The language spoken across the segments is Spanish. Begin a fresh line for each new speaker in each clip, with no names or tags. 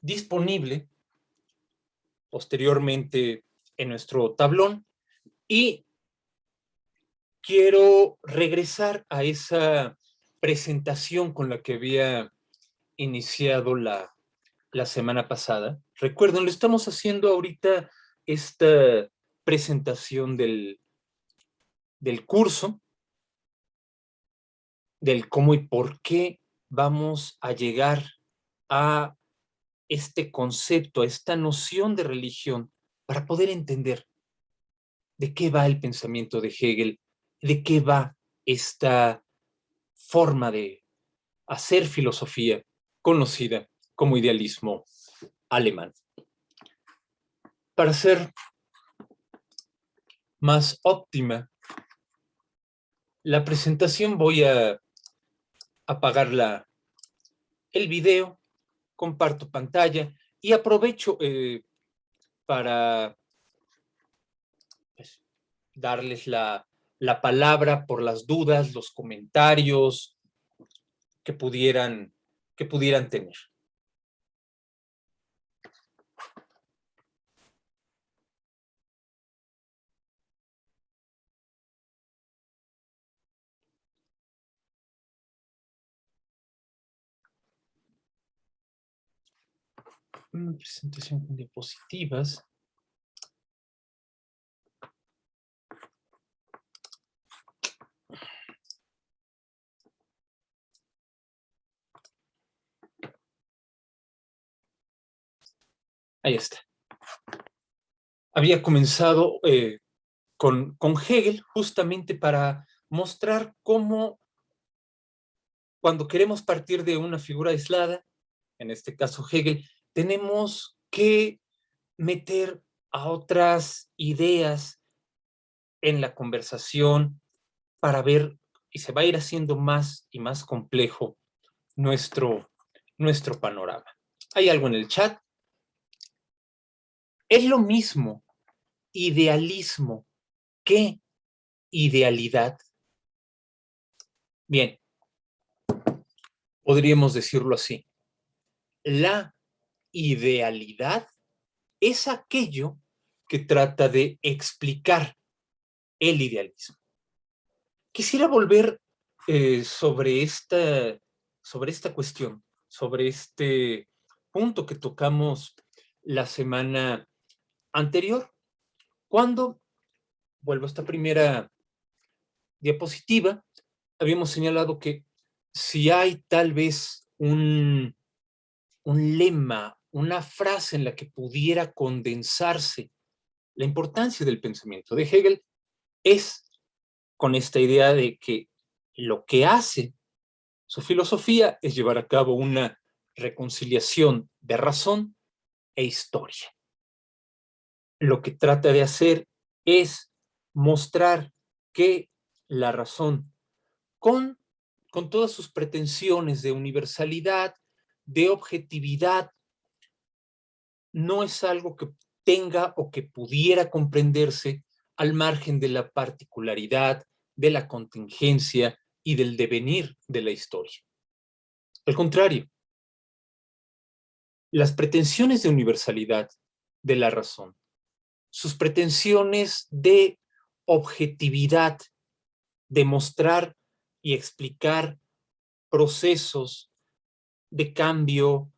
disponible posteriormente en nuestro tablón, y quiero regresar a esa presentación con la que había iniciado la semana pasada. Recuerden, lo estamos haciendo ahorita, esta presentación del curso, del cómo y por qué vamos a llegar a este concepto, a esta noción de religión, para poder entender de qué va el pensamiento de Hegel, de qué va esta forma de hacer filosofía conocida como idealismo alemán. Para ser más óptima la presentación, voy a apagar el video, comparto pantalla y aprovecho para pues, darles la palabra por las dudas, los comentarios que pudieran tener. Una presentación con diapositivas. Ahí está. Había comenzado con Hegel justamente para mostrar cómo, cuando queremos partir de una figura aislada, en este caso Hegel, tenemos que meter a otras ideas en la conversación para ver, y se va a ir haciendo más y más complejo nuestro panorama. ¿Hay algo en el chat? ¿Es lo mismo idealismo que idealidad? Bien, podríamos decirlo así. La idealidad es aquello que trata de explicar el idealismo. Quisiera volver sobre esta cuestión, sobre este punto que tocamos la semana anterior, cuando, vuelvo a esta primera diapositiva, habíamos señalado que si hay tal vez un lema, una frase en la que pudiera condensarse la importancia del pensamiento de Hegel, es con esta idea de que lo que hace su filosofía es llevar a cabo una reconciliación de razón e historia. Lo que trata de hacer es mostrar que la razón, con todas sus pretensiones de universalidad, de objetividad, no es algo que tenga o que pudiera comprenderse al margen de la particularidad, de la contingencia y del devenir de la historia. Al contrario, las pretensiones de universalidad de la razón, sus pretensiones de objetividad, de mostrar y explicar procesos de cambio,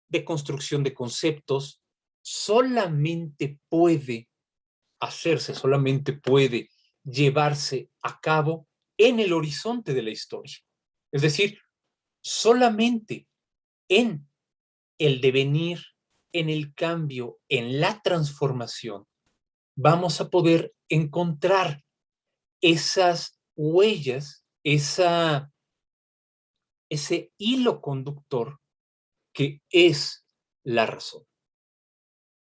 de construcción de conceptos, solamente puede hacerse, solamente puede llevarse a cabo en el horizonte de la historia. Es decir, solamente en el devenir, en el cambio, en la transformación, vamos a poder encontrar esas huellas, ese hilo conductor que es la razón.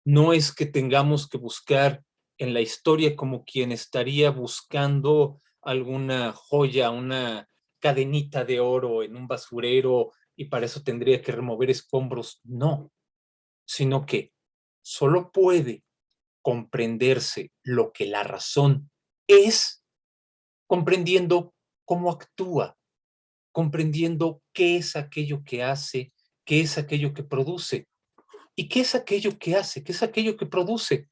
No es que tengamos que buscar en la historia como quien estaría buscando alguna joya, una cadenita de oro en un basurero y para eso tendría que remover escombros. No, sino que solo puede comprenderse lo que la razón es comprendiendo cómo actúa, comprendiendo qué es aquello que hace, qué es aquello que produce y qué es aquello que hace, qué es aquello que produce.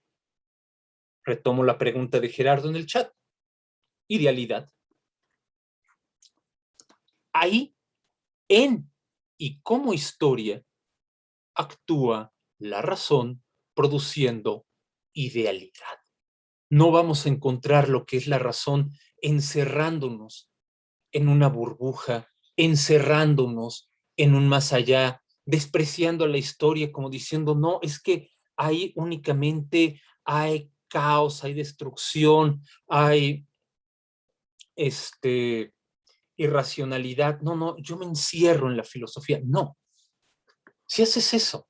Retomo la pregunta de Gerardo en el chat. Idealidad. Ahí, en y como historia, actúa la razón produciendo idealidad. No vamos a encontrar lo que es la razón encerrándonos en una burbuja, encerrándonos en un más allá, despreciando la historia como diciendo, no, es que ahí únicamente hay caos, hay destrucción, hay irracionalidad. No, no, yo me encierro en la filosofía. No, si haces eso,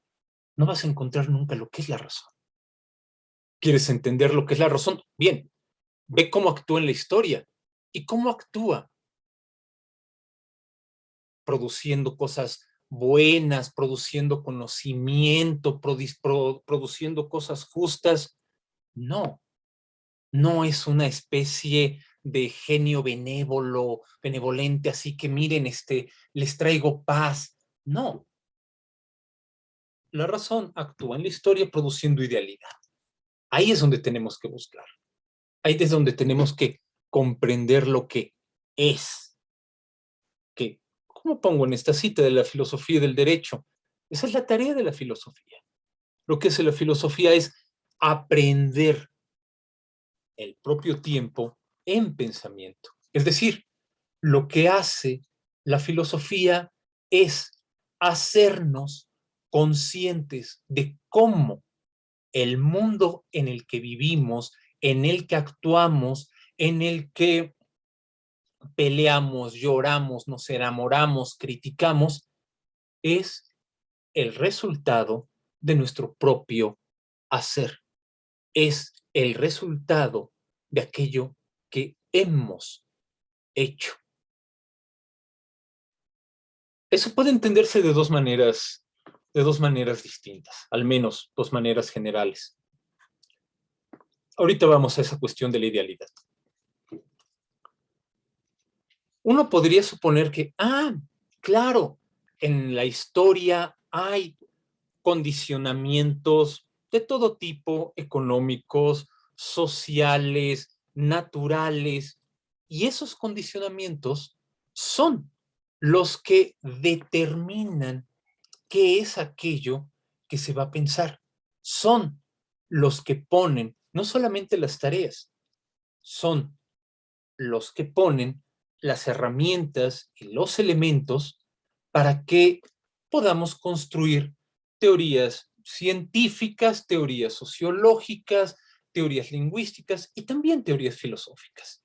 no vas a encontrar nunca lo que es la razón. ¿Quieres entender lo que es la razón? Bien, ve cómo actúa en la historia y cómo actúa produciendo cosas buenas, produciendo conocimiento, produciendo cosas justas. No, no es una especie de genio benévolo, benevolente, así que miren, les traigo paz. No, la razón actúa en la historia produciendo idealidad. Ahí es donde tenemos que buscar. Ahí es donde tenemos que comprender lo que es. Que, ¿cómo pongo en esta cita de la filosofía del derecho? Esa es la tarea de la filosofía. Lo que es la filosofía es aprender el propio tiempo en pensamiento. Es decir, lo que hace la filosofía es hacernos conscientes de cómo el mundo en el que vivimos, en el que actuamos, en el que peleamos, lloramos, nos enamoramos, criticamos, es el resultado de nuestro propio hacer. Es el resultado de aquello que hemos hecho. Eso puede entenderse de dos maneras distintas, al menos dos maneras generales. Ahorita vamos a esa cuestión de la idealidad. Uno podría suponer que, claro, en la historia hay condicionamientos de todo tipo, económicos, sociales, naturales, y esos condicionamientos son los que determinan qué es aquello que se va a pensar. Son los que ponen no solamente las tareas, son los que ponen las herramientas y los elementos para que podamos construir teorías científicas, teorías sociológicas, teorías lingüísticas y también teorías filosóficas.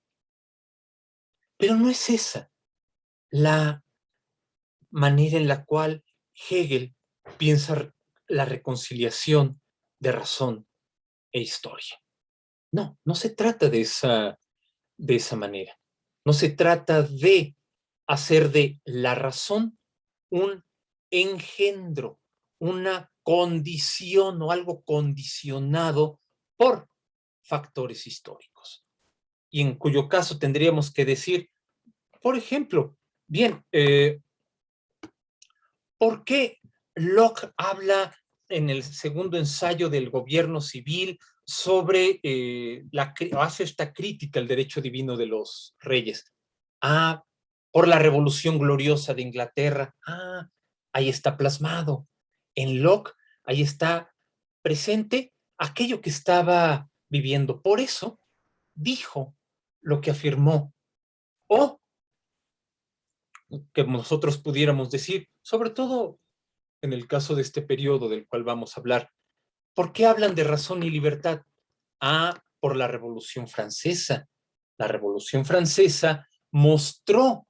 Pero no es esa la manera en la cual Hegel piensa la reconciliación de razón e historia. No, no se trata de esa manera. No se trata de hacer de la razón un engendro, una condición o algo condicionado por factores históricos. Y en cuyo caso tendríamos que decir, por ejemplo, bien, ¿por qué Locke habla en el segundo ensayo del gobierno civil sobre hace esta crítica al derecho divino de los reyes? Por la revolución gloriosa de Inglaterra. Ahí está plasmado. En Locke, ahí está presente aquello que estaba viviendo. Por eso dijo lo que afirmó. O que nosotros pudiéramos decir, sobre todo en el caso de este periodo del cual vamos a hablar, ¿por qué hablan de razón y libertad? Por la Revolución Francesa. La Revolución Francesa mostró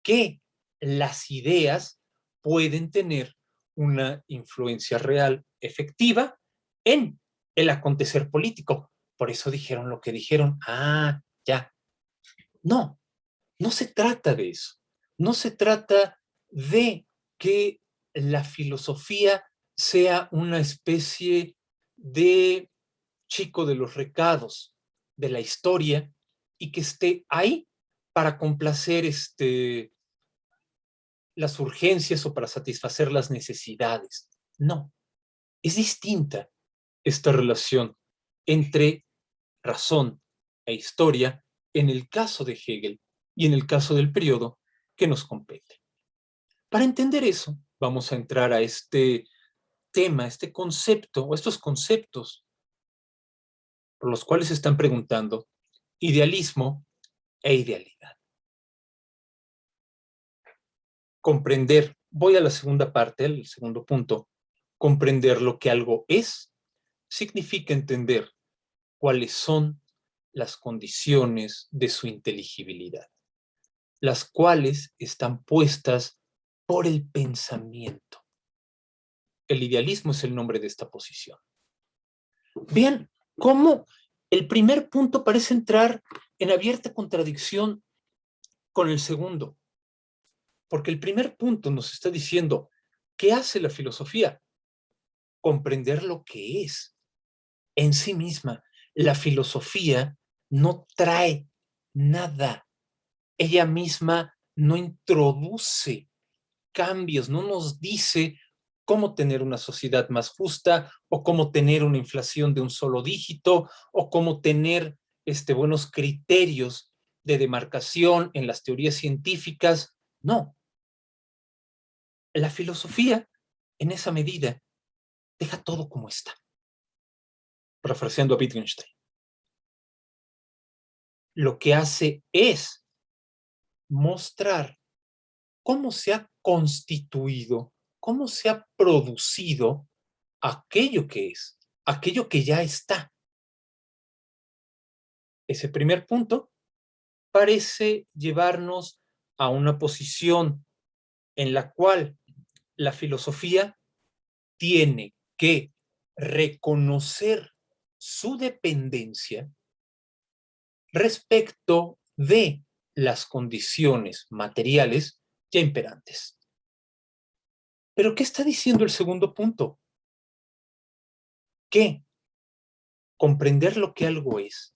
que las ideas pueden tener una influencia real, efectiva, en el acontecer político. Por eso dijeron lo que dijeron. Ya. No, no se trata de eso. No se trata de que la filosofía sea una especie de chico de los recados de la historia y que esté ahí para complacer las urgencias o para satisfacer las necesidades. No, es distinta esta relación entre razón e historia en el caso de Hegel y en el caso del periodo que nos compete. Para entender eso, vamos a entrar a este tema, este concepto o estos conceptos por los cuales se están preguntando idealismo e idealidad. Comprender, voy a la segunda parte, el segundo punto, comprender lo que algo es, significa entender cuáles son las condiciones de su inteligibilidad, las cuales están puestas por el pensamiento. El idealismo es el nombre de esta posición. Vean cómo el primer punto parece entrar en abierta contradicción con el segundo, porque el primer punto nos está diciendo, ¿qué hace la filosofía? Comprender lo que es en sí misma. La filosofía no trae nada. Ella misma no introduce cambios, no nos dice cómo tener una sociedad más justa o cómo tener una inflación de un solo dígito o cómo tener buenos criterios de demarcación en las teorías científicas. No. La filosofía, en esa medida, deja todo como está. Parafraseando a Wittgenstein. Lo que hace es mostrar cómo se ha constituido, cómo se ha producido aquello que es, aquello que ya está. Ese primer punto parece llevarnos a una posición en la cual la filosofía tiene que reconocer su dependencia respecto de las condiciones materiales ya imperantes. ¿Pero qué está diciendo el segundo punto? Que comprender lo que algo es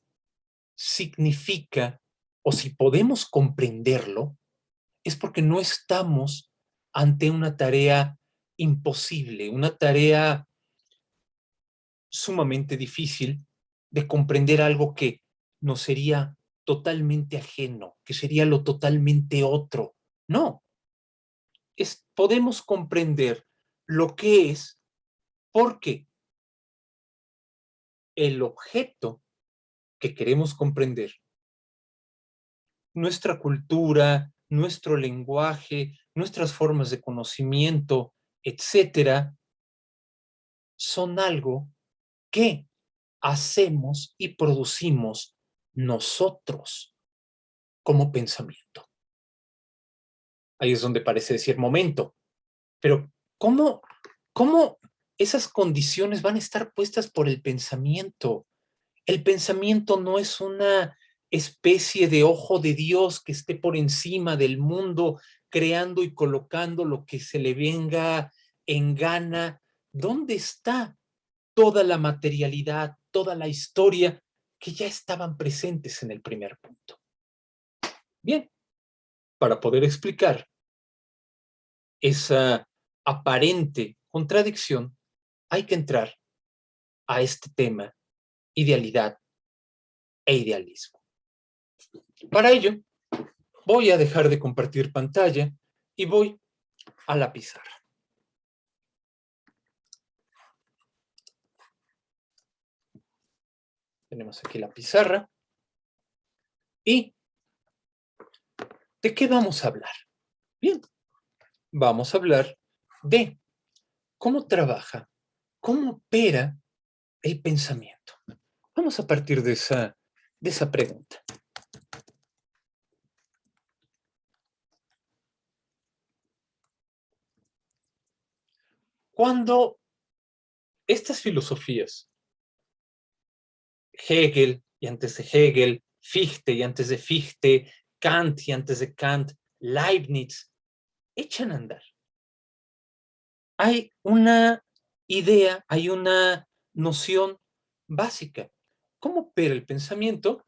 significa, o si podemos comprenderlo, es porque no estamos ante una tarea imposible, una tarea sumamente difícil de comprender algo que nos sería totalmente ajeno, que sería lo totalmente otro. No, podemos comprender lo que es porque el objeto que queremos comprender, nuestra cultura, nuestro lenguaje, nuestras formas de conocimiento, etcétera, son algo que hacemos y producimos nosotros como pensamiento. Ahí es donde parece decir momento, pero ¿cómo esas condiciones van a estar puestas por el pensamiento? El pensamiento no es una especie de ojo de Dios que esté por encima del mundo, creando y colocando lo que se le venga en gana. ¿Dónde está toda la materialidad, toda la historia que ya estaban presentes en el primer punto? Bien, para poder explicar esa aparente contradicción, hay que entrar a este tema, idealidad e idealismo. Para ello, voy a dejar de compartir pantalla y voy a la pizarra. Tenemos aquí la pizarra. ¿Y de qué vamos a hablar? Bien, vamos a hablar de cómo trabaja, cómo opera el pensamiento. Vamos a partir de esa pregunta. Cuando estas filosofías, Hegel y antes de Hegel, Fichte y antes de Fichte, Kant y antes de Kant, Leibniz, echan a andar, hay una idea, hay una noción básica. ¿Cómo opera el pensamiento?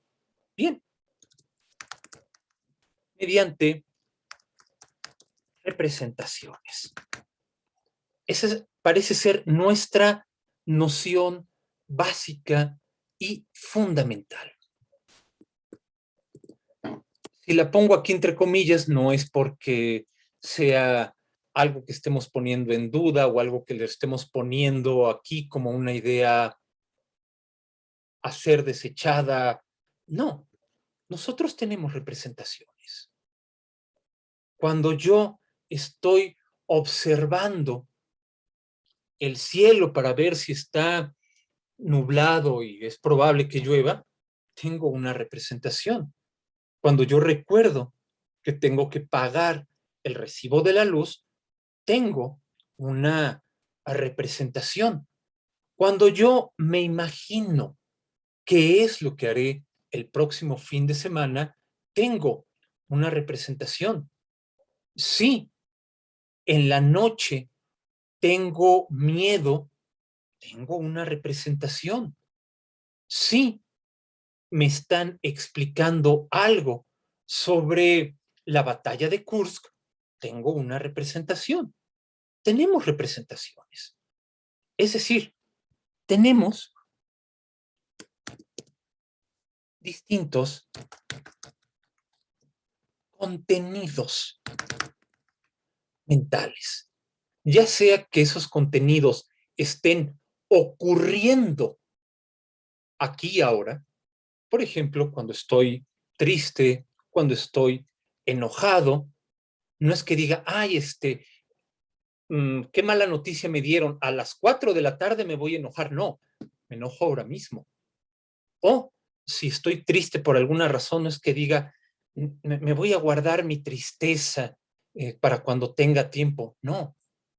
Bien, mediante Representaciones. Esa parece ser nuestra noción básica y fundamental. Si la pongo aquí entre comillas, no es porque sea algo que estemos poniendo en duda o algo que le estemos poniendo aquí como una idea a ser desechada. No, nosotros tenemos representaciones. Cuando yo estoy observando el cielo para ver si está nublado y es probable que llueva, tengo una representación. Cuando yo recuerdo que tengo que pagar el recibo de la luz, tengo una representación. Cuando yo me imagino qué es lo que haré el próximo fin de semana, tengo una representación. Sí, en la noche tengo miedo, tengo una representación. Sí, me están explicando algo sobre la batalla de Kursk, tengo una representación. Tenemos representaciones. Es decir, tenemos distintos contenidos mentales, ya sea que esos contenidos estén ocurriendo aquí y ahora. Por ejemplo, cuando estoy triste, cuando estoy enojado, no es que diga, ay, qué mala noticia me dieron, a las 4 de la tarde me voy a enojar. No, me enojo ahora mismo. O si estoy triste por alguna razón, no es que diga, me voy a guardar mi tristeza para cuando tenga tiempo. No,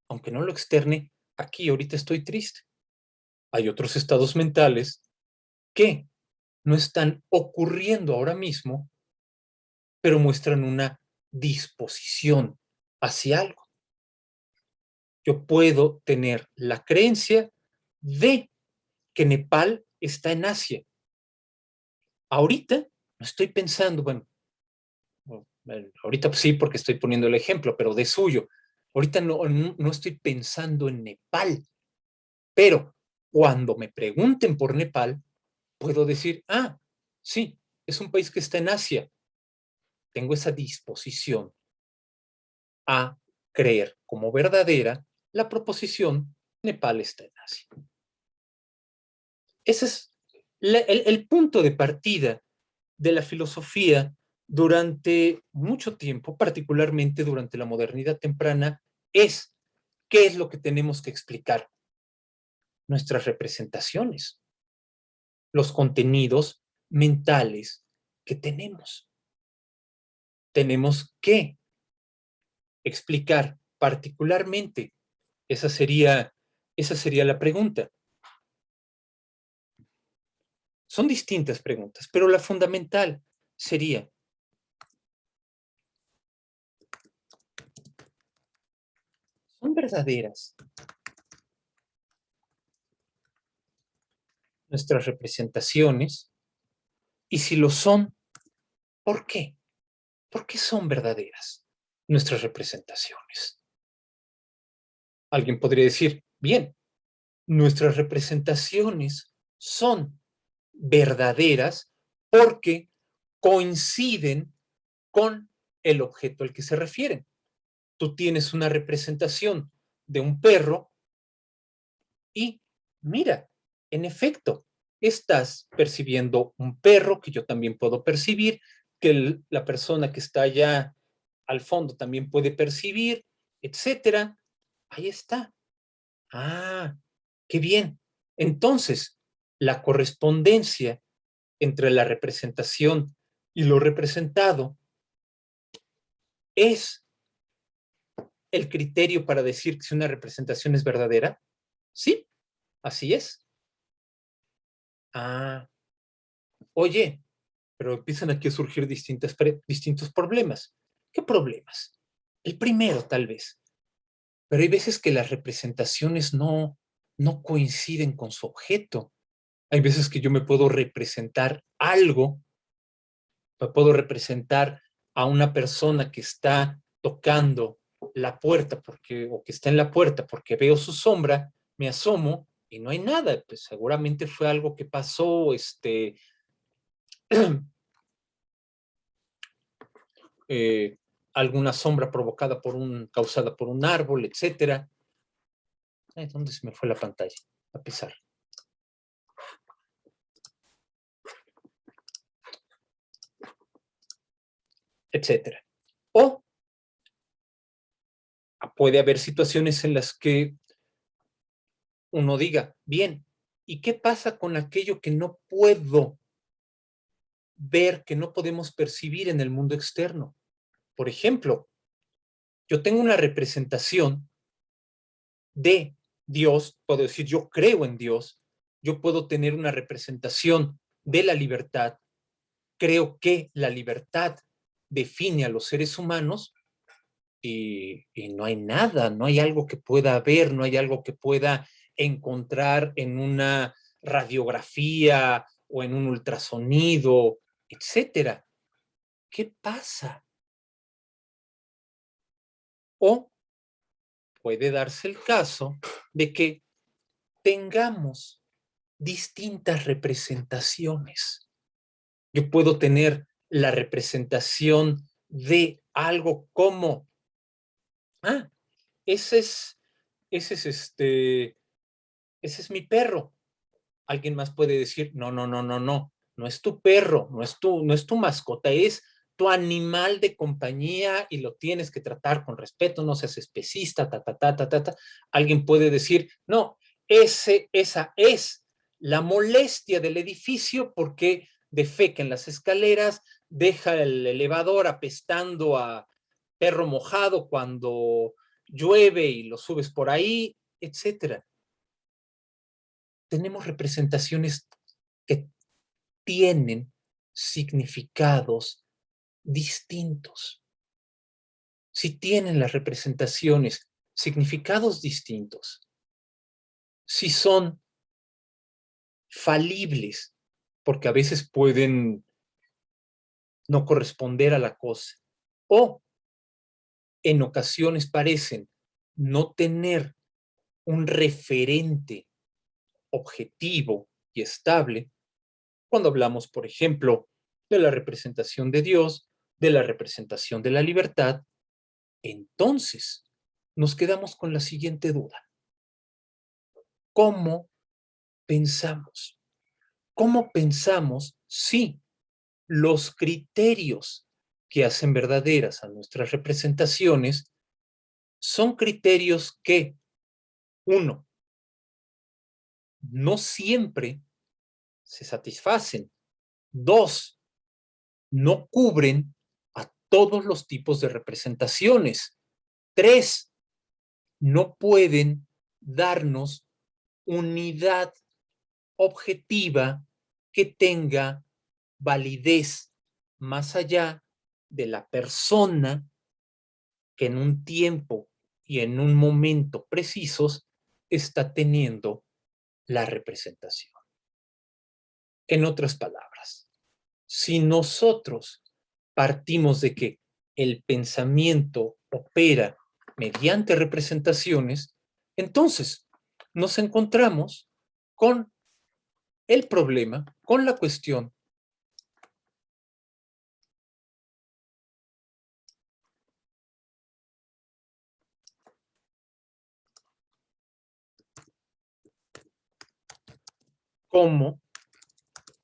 aunque no lo externe, aquí ahorita estoy triste. Hay otros estados mentales que no están ocurriendo ahora mismo, pero muestran una disposición hacia algo. Yo puedo tener la creencia de que Nepal está en Asia. Ahorita no estoy pensando, bueno, ahorita sí porque estoy poniendo el ejemplo, pero de suyo. Ahorita no estoy pensando en Nepal, pero cuando me pregunten por Nepal, puedo decir, ah, sí, es un país que está en Asia. Tengo esa disposición a creer como verdadera la proposición Nepal está en Asia. Ese es el punto de partida de la filosofía durante mucho tiempo, particularmente durante la modernidad temprana, es qué es lo que tenemos que explicar. Nuestras representaciones, los contenidos mentales que tenemos. Tenemos que explicar particularmente, esa sería la pregunta. Son distintas preguntas, pero la fundamental sería, ¿son verdaderas nuestras representaciones? Y si lo son, ¿por qué? ¿Por qué son verdaderas nuestras representaciones? Alguien podría decir, bien, nuestras representaciones son verdaderas porque coinciden con el objeto al que se refieren. Tú tienes una representación de un perro y mira, en efecto, estás percibiendo un perro que yo también puedo percibir, que la persona que está allá al fondo también puede percibir, etcétera. Ahí está. Ah, qué bien. Entonces, la correspondencia entre la representación y lo representado es el criterio para decir si una representación es verdadera. Sí, así es. Ah, oye, pero empiezan aquí a surgir distintos problemas. ¿Qué problemas? El primero, tal vez. Pero hay veces que las representaciones no coinciden con su objeto. Hay veces que yo me puedo representar algo, me puedo representar a una persona que está tocando la puerta o que está en la puerta porque veo su sombra, me asomo y no hay nada. Pues seguramente fue algo que pasó, eh, alguna sombra causada por un árbol, etcétera. Ay, ¿dónde se me fue la pantalla? A pesar. Etcétera. O puede haber situaciones en las que uno diga, bien, ¿y qué pasa con aquello que no puedo ver, que no podemos percibir en el mundo externo? Por ejemplo, yo tengo una representación de Dios, puedo decir, yo creo en Dios, yo puedo tener una representación de la libertad, creo que la libertad define a los seres humanos y no hay nada, no hay algo que pueda ver, no hay algo que pueda encontrar en una radiografía o en un ultrasonido, etcétera. ¿Qué pasa? O puede darse el caso de que tengamos distintas representaciones. Yo puedo tener la representación de algo como, ah, ese es, ese es ese es mi perro. Alguien más puede decir, no, no, no, no, no, no es tu perro, no es tu mascota, es tu animal de compañía y lo tienes que tratar con respeto, no seas especista, ta, ta, ta, ta, ta, ta. Alguien puede decir, no, esa es la molestia del edificio porque defeca en las escaleras, deja el elevador apestando a perro mojado cuando llueve y lo subes por ahí, etcétera. Tenemos representaciones que tienen significados distintos. Si tienen las representaciones significados distintos, si son falibles, porque a veces pueden no corresponder a la cosa, o en ocasiones parecen no tener un referente objetivo y estable, cuando hablamos, por ejemplo, de la representación de Dios, de la representación de la libertad, entonces nos quedamos con la siguiente duda. ¿Cómo pensamos? ¿Cómo pensamos si los criterios que hacen verdaderas a nuestras representaciones son criterios que, uno, no siempre se satisfacen, dos, no cubren a todos los tipos de representaciones, tres, no pueden darnos unidad objetiva que tenga validez más allá de la persona que en un tiempo y en un momento precisos está teniendo la representación. En otras palabras, si nosotros partimos de que el pensamiento opera mediante representaciones, entonces nos encontramos con el problema, con la cuestión cómo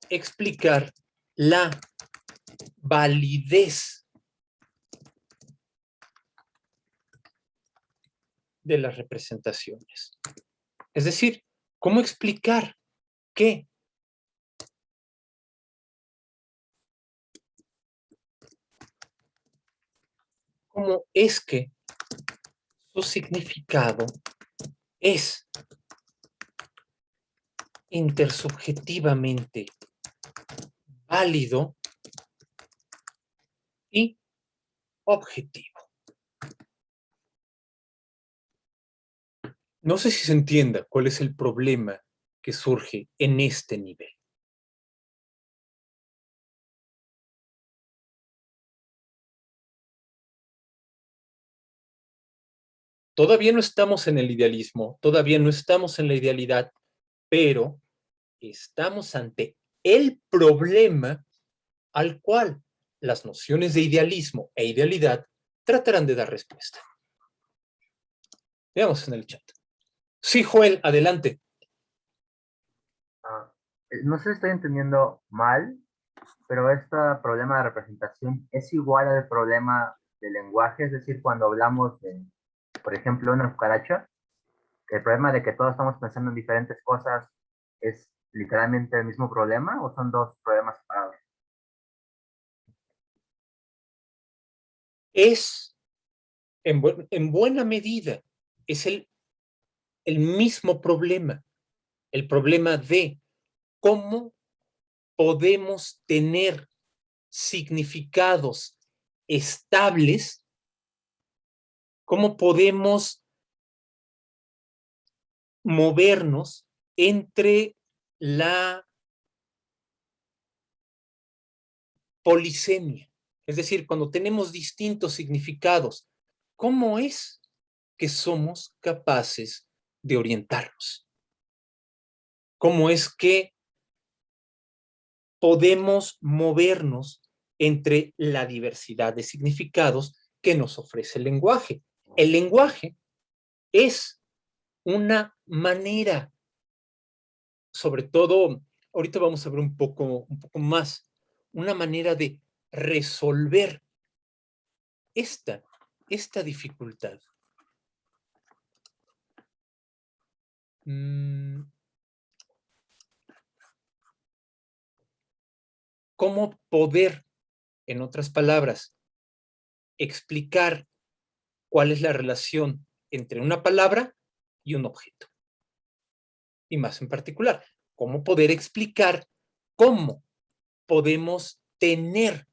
explicar la validez de las representaciones. Es decir, cómo explicar que cómo es que su significado es intersubjetivamente válido y objetivo. No sé si se entienda cuál es el problema que surge en este nivel. todavía no estamos en el idealismo, todavía no estamos en la idealidad, pero estamos ante el problema al cual las nociones de idealismo e idealidad tratarán de dar respuesta. Veamos en el chat. Sí, Joel, adelante.
Ah, no sé si estoy entendiendo mal, pero este problema de representación es igual al problema de lenguaje, es decir, cuando hablamos de, por ejemplo, una cucaracha, el problema de que todos estamos pensando en diferentes cosas es literalmente el mismo problema o son dos problemas separados.
Es, en buena medida, es el mismo problema, el problema de cómo podemos tener significados estables, cómo podemos movernos entre la polisemia. Es decir, cuando tenemos distintos significados, ¿cómo es que somos capaces de orientarnos? ¿Cómo es que podemos movernos entre la diversidad de significados que nos ofrece el lenguaje? El lenguaje es una manera, sobre todo, ahorita vamos a ver un poco más, una manera de resolver esta, esta dificultad. ¿Cómo poder, en otras palabras, explicar cuál es la relación entre una palabra y un objeto? Y más en particular, ¿cómo poder explicar cómo podemos tener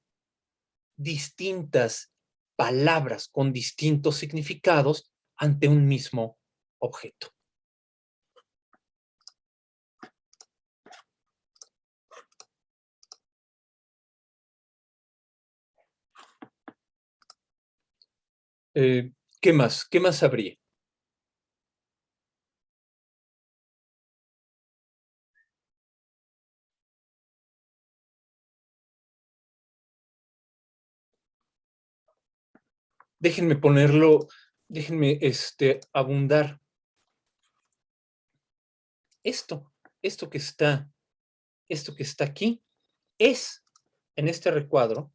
distintas palabras con distintos significados ante un mismo objeto? ¿Qué más? ¿Qué más habría? Déjenme ponerlo, déjenme abundar. Esto, esto que está, esto que está aquí, es, en este recuadro,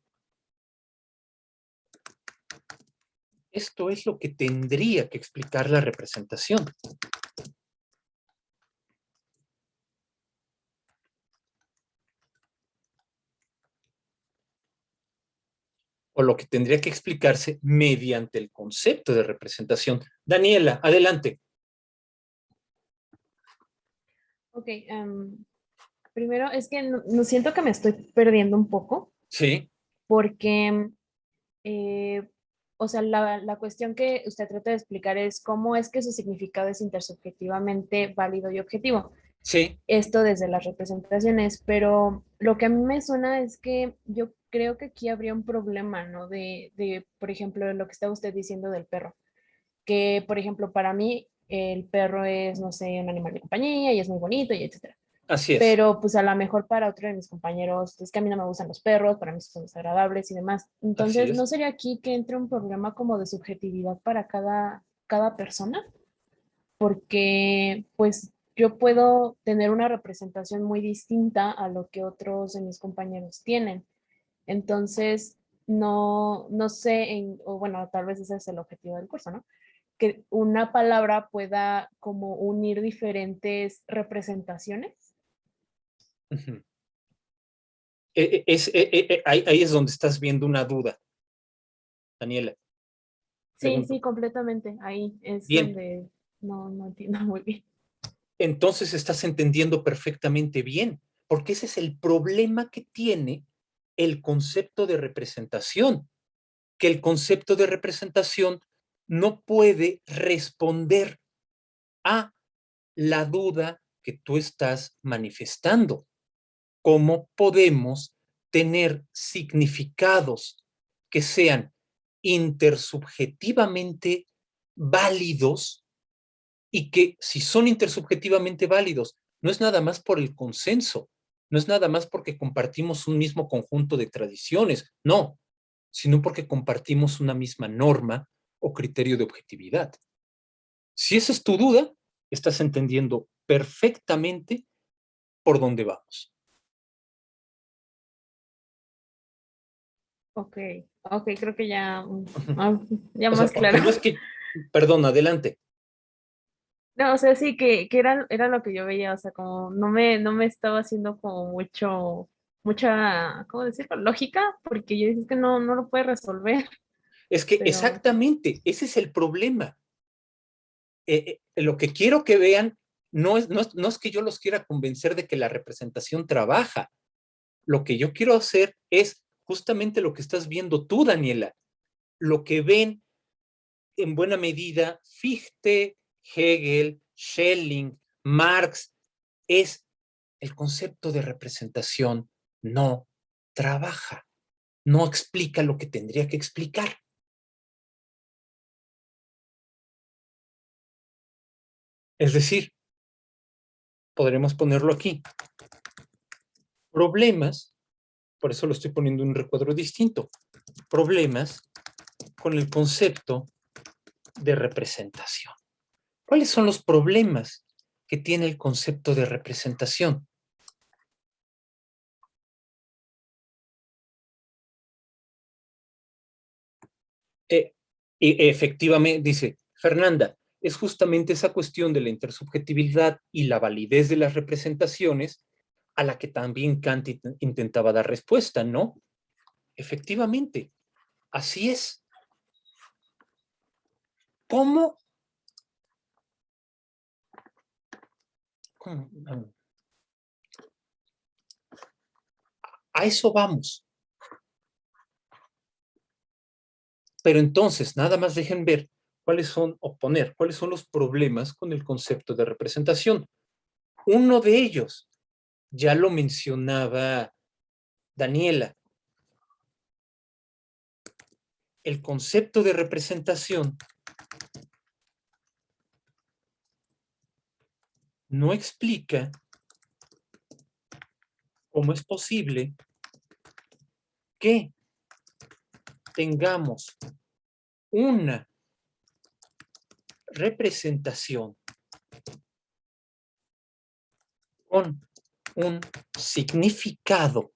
esto es lo que tendría que explicar la representación. O lo que tendría que explicarse mediante el concepto de representación. Daniela, adelante.
Ok, primero es que no siento que me estoy perdiendo un poco,
Sí,
porque, o sea, la cuestión que usted trata de explicar es cómo es que su significado es intersubjetivamente válido y objetivo.
sí,
Esto desde las representaciones, pero lo que a mí me suena es que yo creo que aquí habría un problema, ¿no? Por ejemplo, lo que está usted diciendo del perro, que, por ejemplo, para mí el perro es, no sé, un animal de compañía y es muy bonito y etcétera.
así es.
Pero pues a lo mejor para otro de mis compañeros es que a mí no me gustan los perros, para mí son desagradables y demás.
Así
Entonces, ¿no
es.
sería aquí que entre un problema como de subjetividad para cada persona? Porque pues yo puedo tener una representación muy distinta a lo que otros de mis compañeros tienen. Entonces, no sé, o bueno, tal vez ese es el objetivo del curso, ¿no? Que una palabra pueda como unir diferentes representaciones.
Ujú. Ahí es donde estás viendo una duda, Daniela.
Sí,
Pregunto.
sí, completamente. Ahí es
Bien,
donde no entiendo muy bien.
entonces estás entendiendo perfectamente bien, porque ese es el problema que tiene el concepto de representación, que el concepto de representación no puede responder a la duda que tú estás manifestando. ¿Cómo podemos tener significados que sean intersubjetivamente válidos y que si son intersubjetivamente válidos, no es nada más por el consenso, no es nada más porque compartimos un mismo conjunto de tradiciones, no, sino porque compartimos una misma norma o criterio de objetividad. Si esa es tu duda, estás entendiendo perfectamente por dónde vamos.
Ok, ok, creo que ya, ya
O sea,
más
porque
claro.
no es que, perdón, adelante.
No, o sea, sí, que era lo que yo veía, o sea, como no me estaba haciendo como mucha, ¿cómo decirlo? Lógica, porque yo dije "Es que no lo puede resolver",
Es que
pero,
exactamente, ese es el problema. Lo que quiero que vean no es que yo los quiera convencer de que la representación trabaja. Lo que yo quiero hacer es justamente lo que estás viendo tú, Daniela. Lo que ven en buena medida Fichte, Hegel, Schelling, Marx, es el concepto de representación no trabaja, no explica lo que tendría que explicar. Es decir, podremos ponerlo aquí. Problemas, por eso lo estoy poniendo en un recuadro distinto, problemas con el concepto de representación. ¿Cuáles son los problemas que tiene el concepto de representación? Y efectivamente, dice Fernanda, es justamente esa cuestión de la intersubjetividad y la validez de las representaciones a la que también Kant intentaba dar respuesta, ¿no? Efectivamente, así es. ¿Cómo? A eso vamos. Pero entonces, nada más dejen ver cuáles son, o poner cuáles son los problemas con el concepto de representación. Uno de ellos, ya lo mencionaba Daniela, el concepto de representación no explica cómo es posible que tengamos una representación con un significado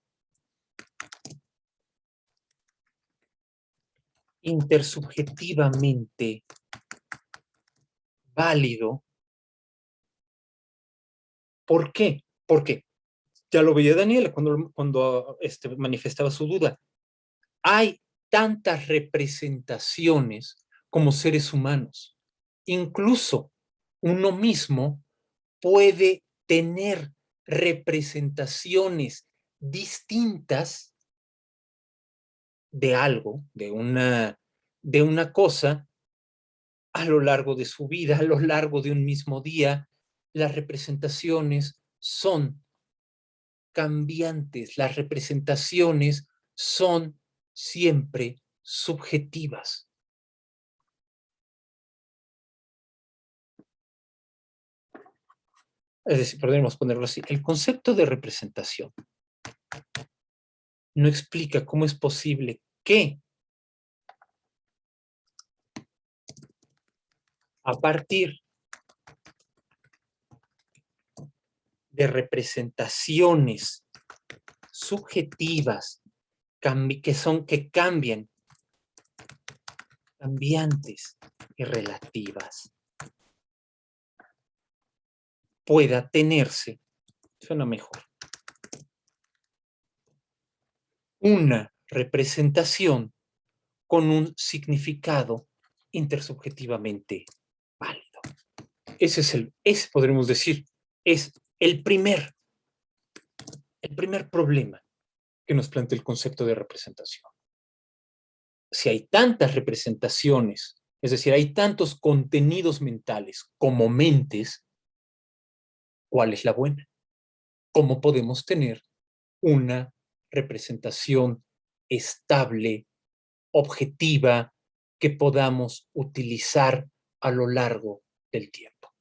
intersubjetivamente válido. ¿Por qué? Porque ya lo veía Daniela cuando manifestaba su duda. Hay tantas representaciones como seres humanos. Incluso uno mismo puede tener representaciones distintas de algo, de una cosa, a lo largo de su vida, a lo largo de un mismo día. Las representaciones son cambiantes, las representaciones son siempre subjetivas. Es decir, podríamos ponerlo así, el concepto de representación no explica cómo es posible que a partir de representaciones subjetivas que cambian, cambiantes y relativas, pueda tenerse, suena mejor, una representación con un significado intersubjetivamente válido. Ese podremos decir, es el primer problema que nos plantea el concepto de representación. Si hay tantas representaciones, es decir, hay tantos contenidos mentales como mentes, ¿cuál es la buena? ¿Cómo podemos tener una representación estable, objetiva, que podamos utilizar a lo largo del tiempo.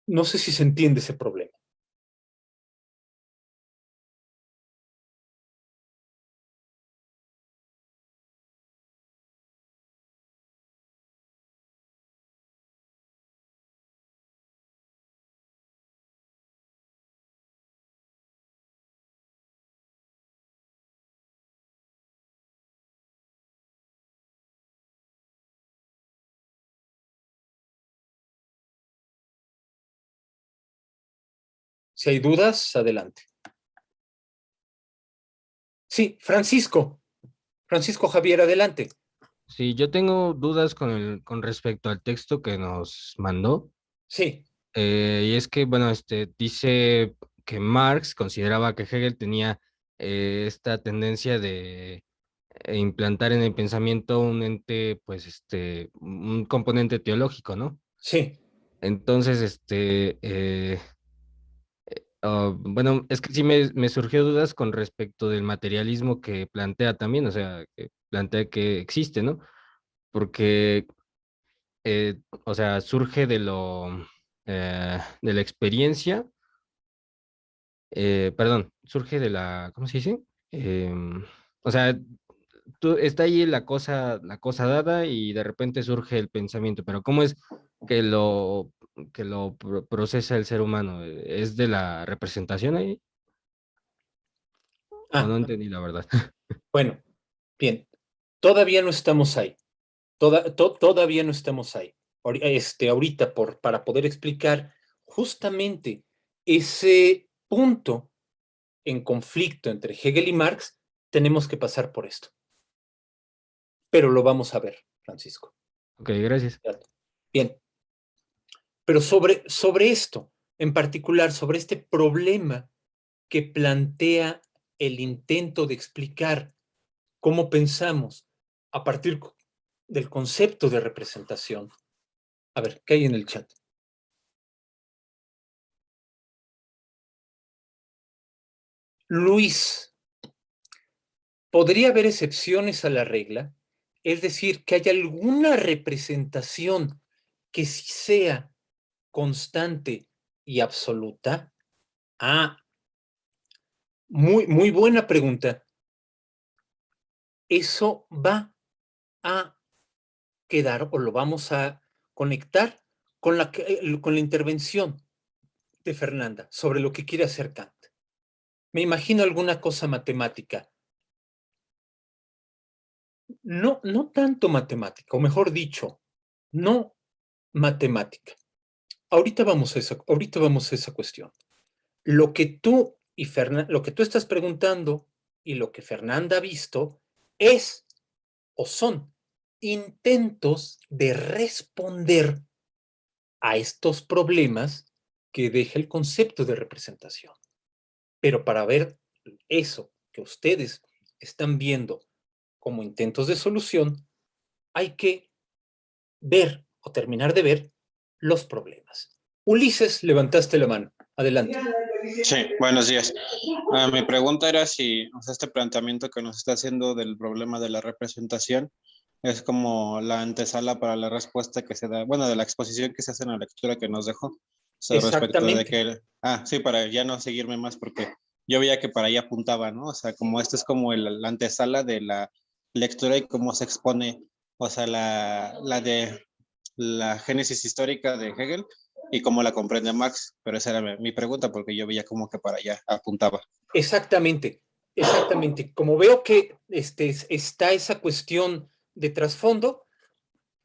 No sé si se entiende ese problema. Si hay dudas, adelante. Sí, Francisco. Francisco Javier, adelante.
Sí, yo tengo dudas con respecto al texto que nos mandó.
Sí,
Y es que, bueno, dice que Marx consideraba que Hegel tenía esta tendencia de implantar en el pensamiento un ente, pues, un componente teológico, ¿no?
sí.
Entonces, bueno, es que sí me surgió dudas con respecto del materialismo que plantea también, o sea, que plantea que existe, ¿no? Porque, o sea, surge de la experiencia, perdón, surge de la, ¿cómo se dice? O sea, está ahí la cosa dada y de repente surge el pensamiento, pero ¿cómo es que procesa el ser humano? ¿Es de la representación ahí? O
Ah,
no entendí la verdad.
bueno, bien. Todavía no estamos ahí. Todavía no estamos ahí. Ahorita, para poder explicar justamente ese punto en conflicto entre Hegel y Marx, tenemos que pasar por esto. Pero lo vamos a ver, Francisco.
Ok, gracias.
Bien. Pero sobre esto, en particular, sobre este problema que plantea el intento de explicar cómo pensamos a partir del concepto de representación. A ver, ¿qué hay en el chat? Luis, ¿podría haber excepciones a la regla? Es decir, que haya alguna representación que sí sea constante y absoluta. Ah, muy buena pregunta. Eso va a quedar o lo vamos a conectar con la intervención de Fernanda sobre lo que quiere hacer Kant. Me imagino alguna cosa matemática. No, no tanto matemática, o mejor dicho, no matemática. Ahorita vamos a esa cuestión. Lo que tú lo que tú estás preguntando y lo que Fernanda ha visto es o son intentos de responder a estos problemas que deja el concepto de representación. Pero para ver eso que ustedes están viendo como intentos de solución, hay que ver o terminar de ver los problemas. Ulises, levantaste la mano. Adelante.
Sí, buenos días. Mi pregunta era si, o sea, este planteamiento que nos está haciendo del problema de la representación es como la antesala para la respuesta que se da, bueno, de la exposición que se hace en la lectura que nos dejó, o sea, respecto de
Exactamente.
que, sí, para ya no seguirme más, porque yo veía que para allá apuntaba, ¿no? O sea, como este es como la antesala de la lectura y cómo se expone, o sea, la de la génesis histórica de Hegel y cómo la comprende Marx, pero esa era mi pregunta porque yo veía como que para allá apuntaba.
Exactamente. Exactamente. Como veo que está esa cuestión de trasfondo,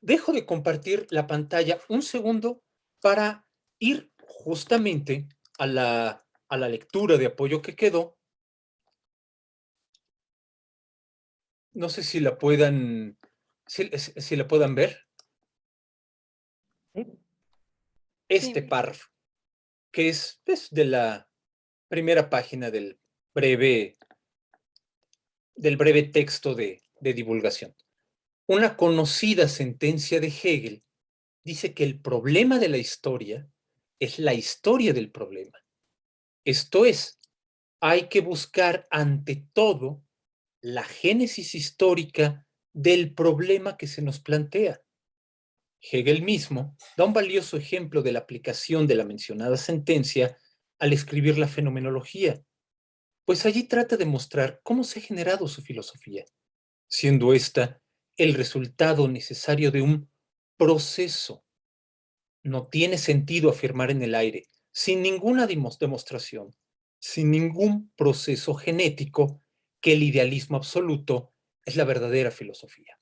dejo de compartir la pantalla un segundo para ir justamente a la lectura de apoyo que quedó. No sé si la puedan, si la puedan ver. Este
Sí,
párrafo, que es pues, de la primera página del breve texto de divulgación. Una conocida sentencia de Hegel dice que el problema de la historia es la historia del problema. Esto es, hay que buscar ante todo la génesis histórica del problema que se nos plantea. Hegel mismo da un valioso ejemplo de la aplicación de la mencionada sentencia al escribir la fenomenología, pues allí trata de mostrar cómo se ha generado su filosofía, siendo esta el resultado necesario de un proceso. No tiene sentido afirmar en el aire, sin ninguna demostración, sin ningún proceso genético, que el idealismo absoluto es la verdadera filosofía.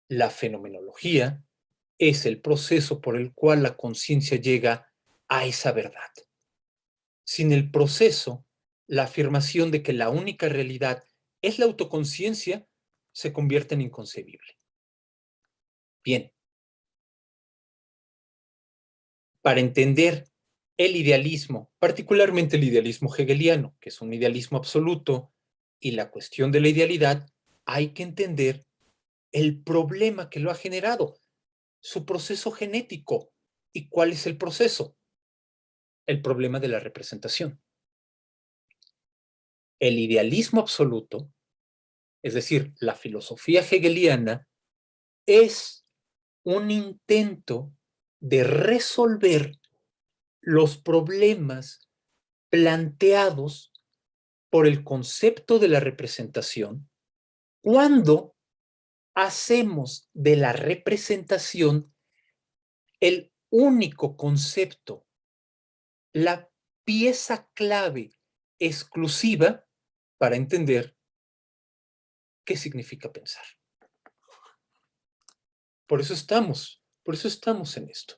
La fenomenología es el proceso por el cual la conciencia llega a esa verdad. Sin el proceso, la afirmación de que la única realidad es la autoconciencia se convierte en inconcebible. Bien. Para entender el idealismo, particularmente el idealismo hegeliano, que es un idealismo absoluto, y la cuestión de la idealidad, hay que entender el problema que lo ha generado, su proceso genético. ¿Y cuál es el proceso? El problema de la representación. El idealismo absoluto, es decir, la filosofía hegeliana, es un intento de resolver los problemas planteados por el concepto de la representación cuando hacemos de la representación el único concepto, la pieza clave exclusiva para entender qué significa pensar. Por eso estamos en esto.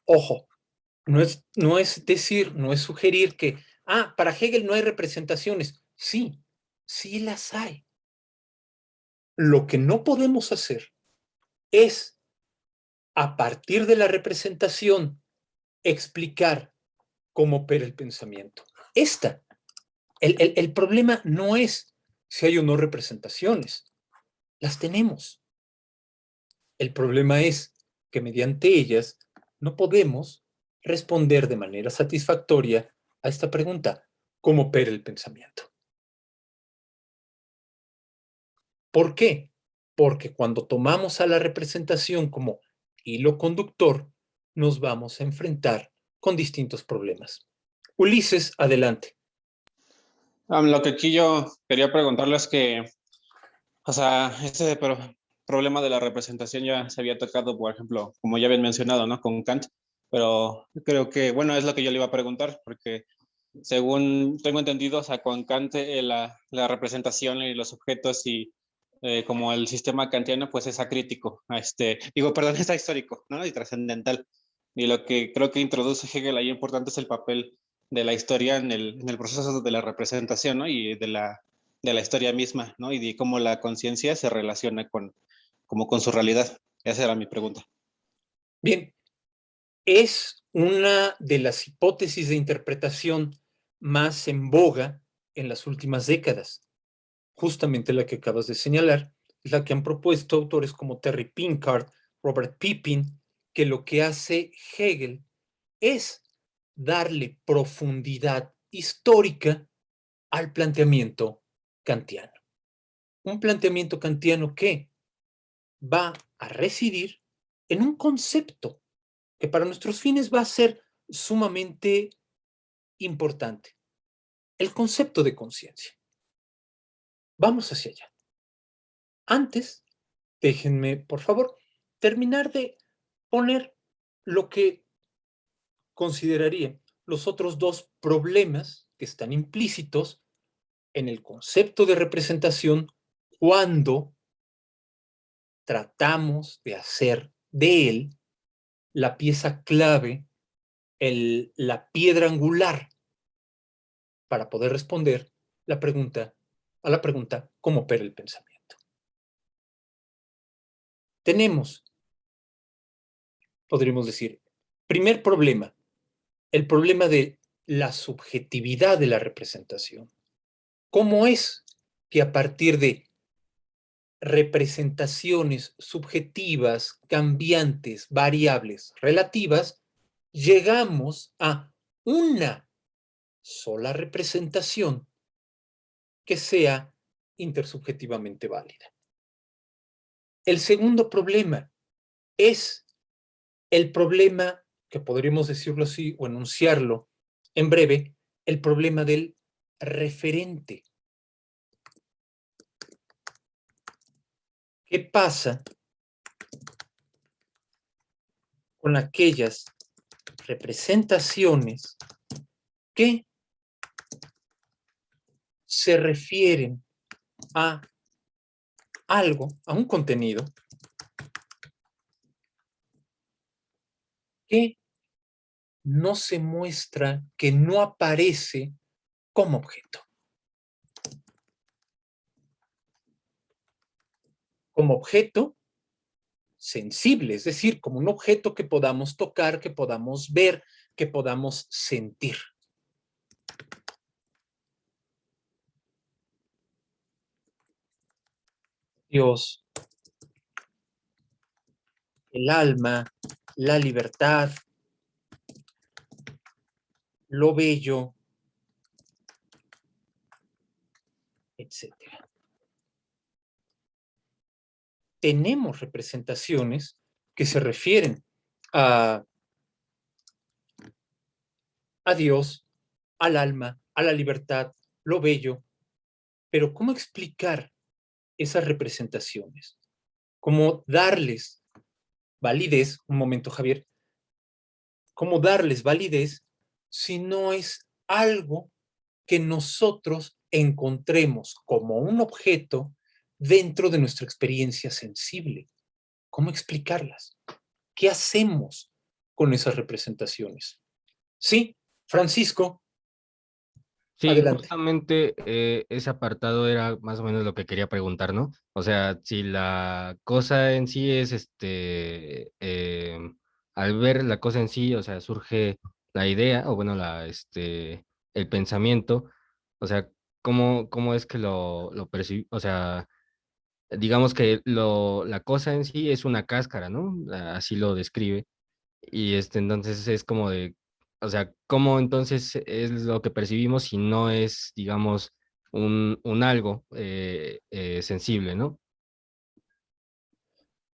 Ojo, no es decir, no es sugerir que, para Hegel no hay representaciones. Sí, sí las hay. Lo que no podemos hacer es, a partir de la representación, explicar cómo opera el pensamiento. El problema no es si hay o no representaciones. Las tenemos. El problema es que mediante ellas no podemos responder de manera satisfactoria a esta pregunta: ¿cómo opera el pensamiento? ¿Por qué? Porque cuando tomamos a la representación como hilo conductor, nos vamos a enfrentar con distintos problemas. Ulises, adelante.
Lo que aquí yo quería preguntarle es que, o sea, problema de la representación ya se había tocado, por ejemplo, como ya habían mencionado, ¿no? Con Kant, pero creo que, bueno, es lo que yo le iba a preguntar, porque según tengo entendido, o sea, con Kant la representación y los objetos y como el sistema kantiano, pues es acrítico, perdón, es histórico, ¿no? Y trascendental. Y lo que creo que introduce Hegel ahí importante es el papel de la historia en el proceso de la representación, ¿no? Y de la historia misma, ¿no? Y de cómo la conciencia se relaciona con su realidad. Esa era mi pregunta.
Bien, es una de las hipótesis de interpretación más en boga en las últimas décadas. Justamente la que acabas de señalar es la que han propuesto autores como Terry Pinkard, Robert Pippin, que lo que hace Hegel es darle profundidad histórica al planteamiento kantiano. Un planteamiento kantiano que va a residir en un concepto que para nuestros fines va a ser sumamente importante: el concepto de conciencia. Vamos hacia allá. Antes, déjenme, por favor, terminar de poner lo que consideraría los otros dos problemas que están implícitos en el concepto de representación cuando tratamos de hacer de él la pieza clave, la piedra angular para poder responder a la pregunta ¿cómo opera el pensamiento? Tenemos, podríamos decir, primer problema, el problema de la subjetividad de la representación. ¿Cómo es que a partir de representaciones subjetivas, cambiantes, variables, relativas, llegamos a una sola representación que sea intersubjetivamente válida. El segundo problema es el problema, que podríamos decirlo así o enunciarlo en breve, el problema del referente. ¿Qué pasa con aquellas representaciones que se refieren a algo, a un contenido, que no se muestra, que no aparece como objeto? Como objeto sensible, es decir, como un objeto que podamos tocar, que podamos ver, que podamos sentir. Dios, el alma, la libertad, lo bello, etcétera. Tenemos representaciones que se refieren a Dios, al alma, a la libertad, lo bello, pero ¿cómo explicar esas representaciones? ¿Cómo darles validez? Un momento, Javier. ¿Cómo darles validez si no es algo que nosotros encontremos como un objeto dentro de nuestra experiencia sensible? ¿Cómo explicarlas? ¿Qué hacemos con esas representaciones? Sí, Francisco,
Sí,
adelante.
justamente ese apartado era más o menos lo que quería preguntar, ¿no? O sea, si la cosa en sí es al ver la cosa en sí, o sea, surge la idea, o bueno, el pensamiento, o sea, ¿cómo es que lo percibimos? O sea, digamos que la cosa en sí es una cáscara, ¿no? Así lo describe. Y entonces es como de, o sea, ¿cómo entonces es lo que percibimos si no es, digamos, un algo sensible, ¿no?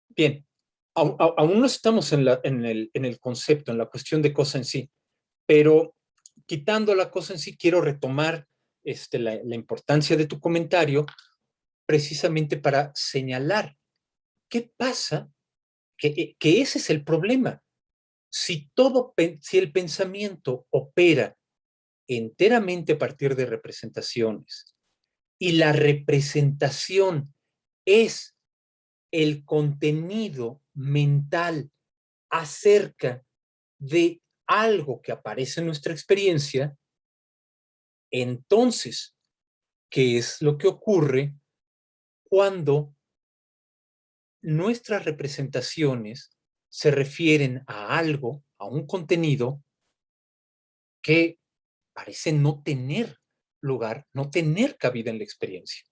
Bien, aún no estamos en el concepto, en la cuestión de cosa en sí, pero quitando la cosa en sí, quiero retomar la importancia de tu comentario precisamente para señalar qué pasa, que ese es el problema. Si el pensamiento opera enteramente a partir de representaciones y la representación es el contenido mental acerca de algo que aparece en nuestra experiencia, entonces, ¿qué es lo que ocurre cuando nuestras representaciones se refieren a algo, a un contenido que parece no tener lugar, no tener cabida en la experiencia?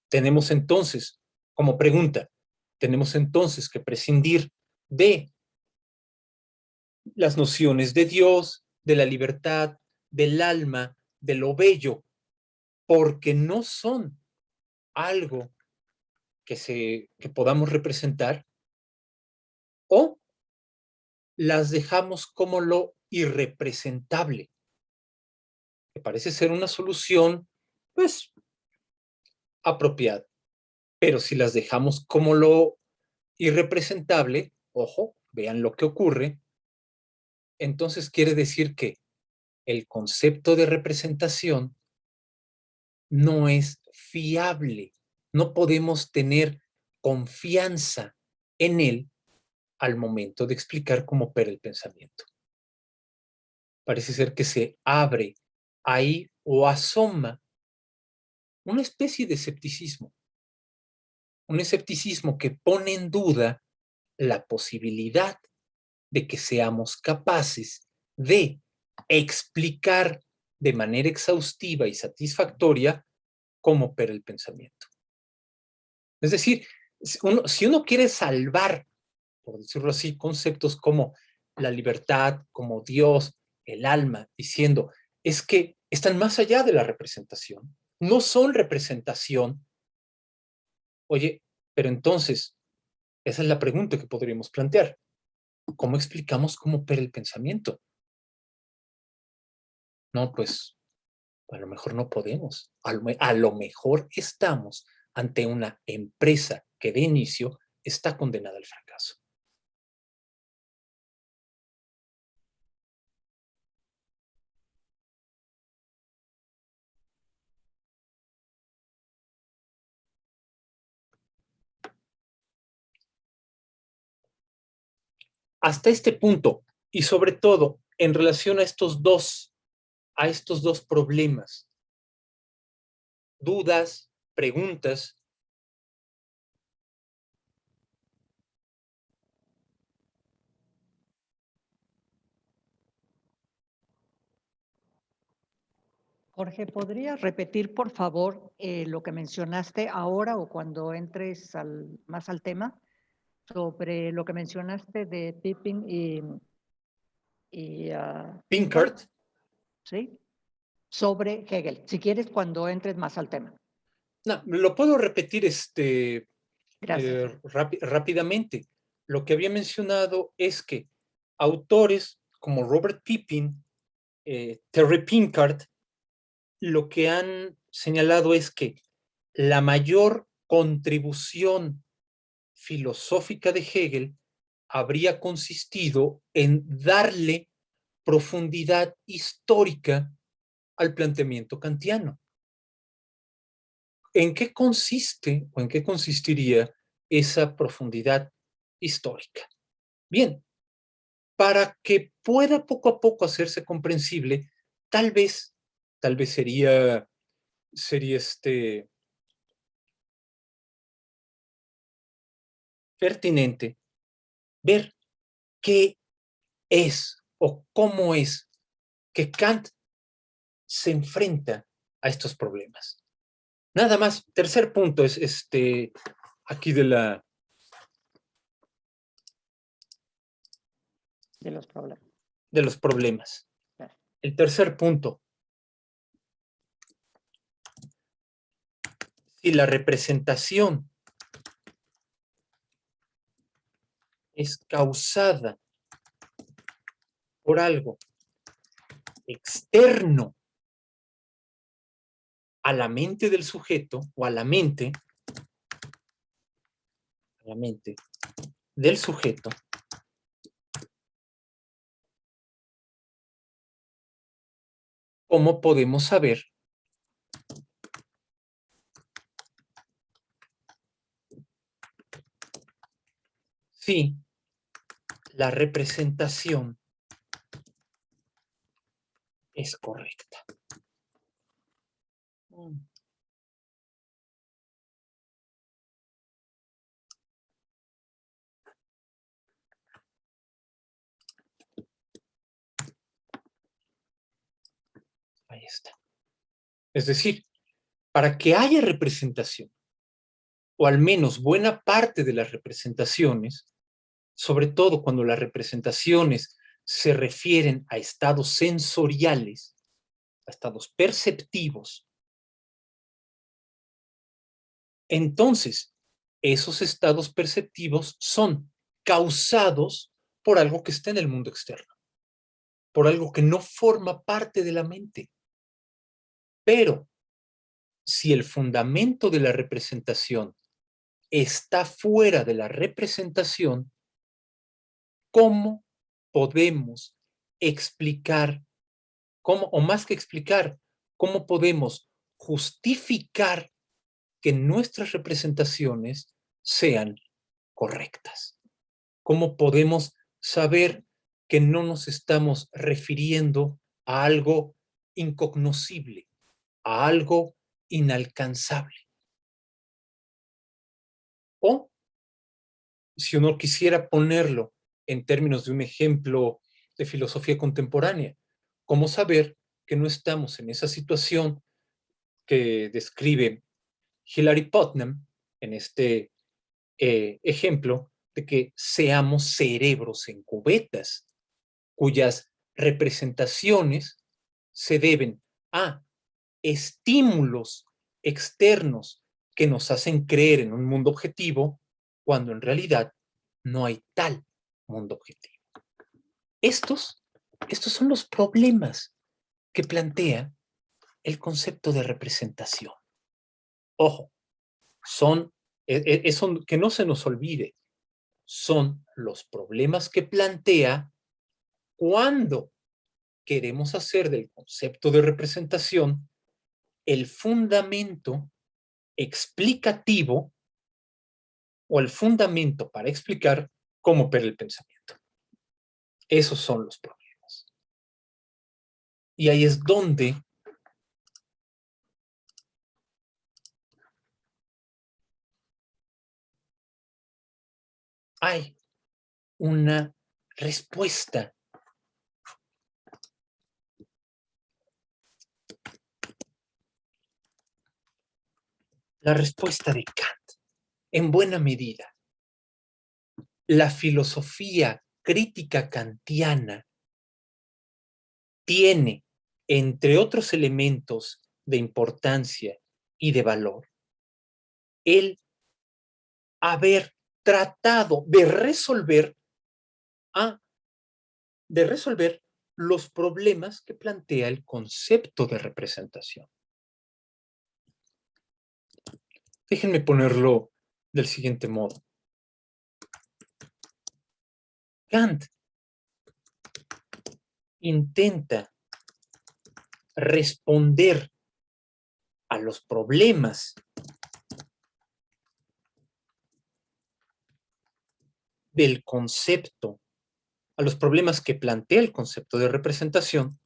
Tenemos entonces, como pregunta, tenemos entonces que prescindir de las nociones de Dios, de la libertad, del alma, de lo bello, porque no son algo que podamos representar, o las dejamos como lo irrepresentable, que parece ser una solución, pues, apropiada. Pero si las dejamos como lo irrepresentable, ojo, vean lo que ocurre, entonces quiere decir que el concepto de representación no es fiable. No podemos tener confianza en él al momento de explicar cómo opera el pensamiento. Parece ser que se abre ahí o asoma una especie de escepticismo, un escepticismo que pone en duda la posibilidad de que seamos capaces de explicar de manera exhaustiva y satisfactoria cómo opera el pensamiento. Es decir, si uno quiere salvar, por decirlo así, conceptos como la libertad, como Dios, el alma, diciendo, es que están más allá de la representación, no son representación. Oye, pero entonces, esa es la pregunta que podríamos plantear. ¿Cómo explicamos cómo opera el pensamiento? No, pues a lo mejor no podemos. A lo mejor estamos ante una empresa que de inicio está condenada al fracaso. Hasta este punto, y sobre todo en relación a estos dos problemas, dudas, preguntas.
Jorge, ¿podrías repetir, por favor, lo que mencionaste ahora o cuando entres más al tema sobre lo que mencionaste de Pippin y
Pinkert,
¿sí? Sobre Hegel. Si quieres, cuando entres más al tema.
no, lo puedo repetir
Gracias.
rápidamente. Lo que había mencionado es que autores como Robert Pippin, Terry Pinkert, lo que han señalado es que la mayor contribución filosófica de Hegel habría consistido en darle profundidad histórica al planteamiento kantiano. ¿En qué consiste o en qué consistiría esa profundidad histórica? Bien, para que pueda poco a poco hacerse comprensible, tal vez sería pertinente ver qué es o cómo es que Kant se enfrenta a estos problemas. Nada más, tercer punto es aquí
de los problemas.
De los problemas. El tercer punto. Si la representación es causada por algo externo a la mente del sujeto o a la mente del sujeto, ¿cómo podemos saber si la representación es correcta? Ahí está. Es decir, para que haya representación, o al menos buena parte de las representaciones, sobre todo cuando las representaciones se refieren a estados sensoriales, a estados perceptivos, entonces esos estados perceptivos son causados por algo que está en el mundo externo, por algo que no forma parte de la mente. Pero si el fundamento de la representación está fuera de la representación, ¿cómo podemos explicar, o más que explicar, cómo podemos justificar que nuestras representaciones sean correctas? ¿Cómo podemos saber que no nos estamos refiriendo a algo incognoscible, a algo inalcanzable? O, si uno quisiera ponerlo en términos de un ejemplo de filosofía contemporánea, ¿cómo saber que no estamos en esa situación que describe Hilary Putnam en este ejemplo de que seamos cerebros en cubetas, cuyas representaciones se deben a estímulos externos que nos hacen creer en un mundo objetivo, cuando en realidad no hay tal mundo objetivo. Estos son los problemas que plantea el concepto de representación. Ojo, que no se nos olvide, son los problemas que plantea cuando queremos hacer del concepto de representación el fundamento explicativo o el fundamento para explicar cómo opera el pensamiento. Esos son los problemas. Y ahí es donde hay una respuesta la respuesta de Kant. En buena medida, la filosofía crítica kantiana tiene, entre otros elementos de importancia y de valor, el haber tratado de resolver los problemas que plantea el concepto de representación. Déjenme ponerlo del siguiente modo. Kant intenta responder a los problemas del concepto, a los problemas que plantea el concepto de representación,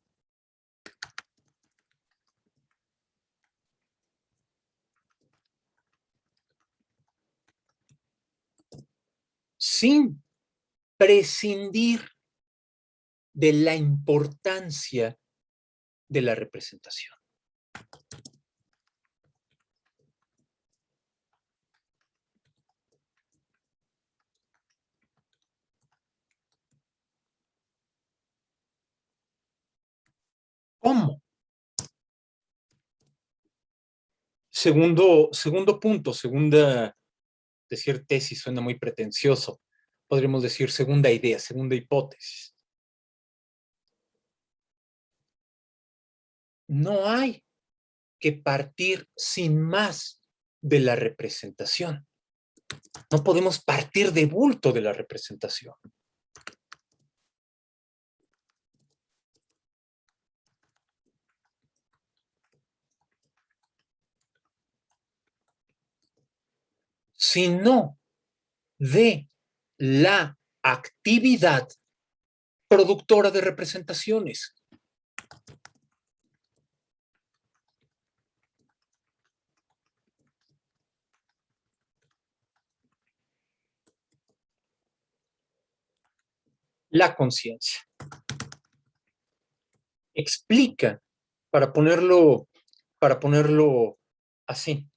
sin prescindir de la importancia de la representación. ¿Cómo? Segundo punto, decir tesis suena muy pretencioso. Podríamos decir segunda idea, segunda hipótesis. No hay que partir sin más de la representación. No podemos partir de bulto de la representación. Sino de la actividad productora de representaciones. La conciencia. Explica, para ponerlo así.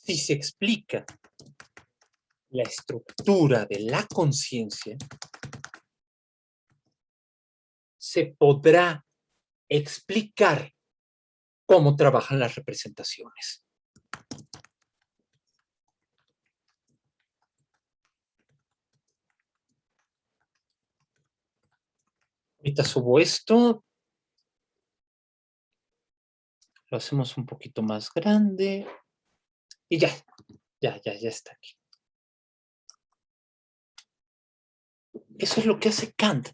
Si se explica la estructura de la conciencia, se podrá explicar cómo trabajan las representaciones. Ahorita subo esto. Lo hacemos un poquito más grande. Y ya está aquí. Eso es lo que hace Kant.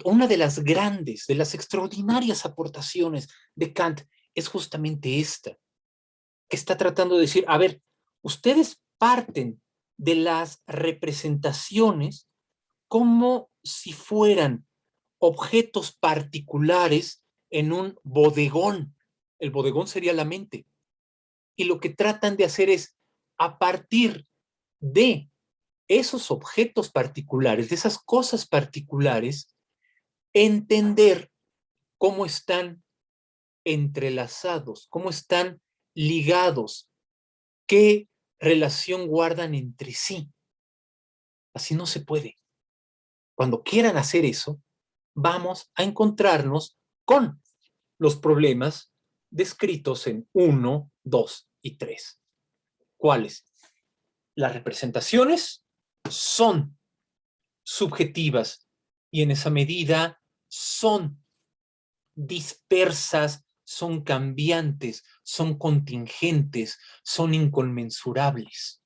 Una de las grandes, de las extraordinarias aportaciones de Kant es justamente esta, que está tratando de decir, a ver, ustedes parten de las representaciones como si fueran objetos particulares en un bodegón. El bodegón sería la mente. Y lo que tratan de hacer es, a partir de esos objetos particulares, de esas cosas particulares, entender cómo están entrelazados, cómo están ligados, qué relación guardan entre sí. Así no se puede. Cuando quieran hacer eso, vamos a encontrarnos con los problemas descritos en 1, 2 y 3. ¿Cuáles? Las representaciones son subjetivas y en esa medida son dispersas, son cambiantes, son contingentes, son inconmensurables.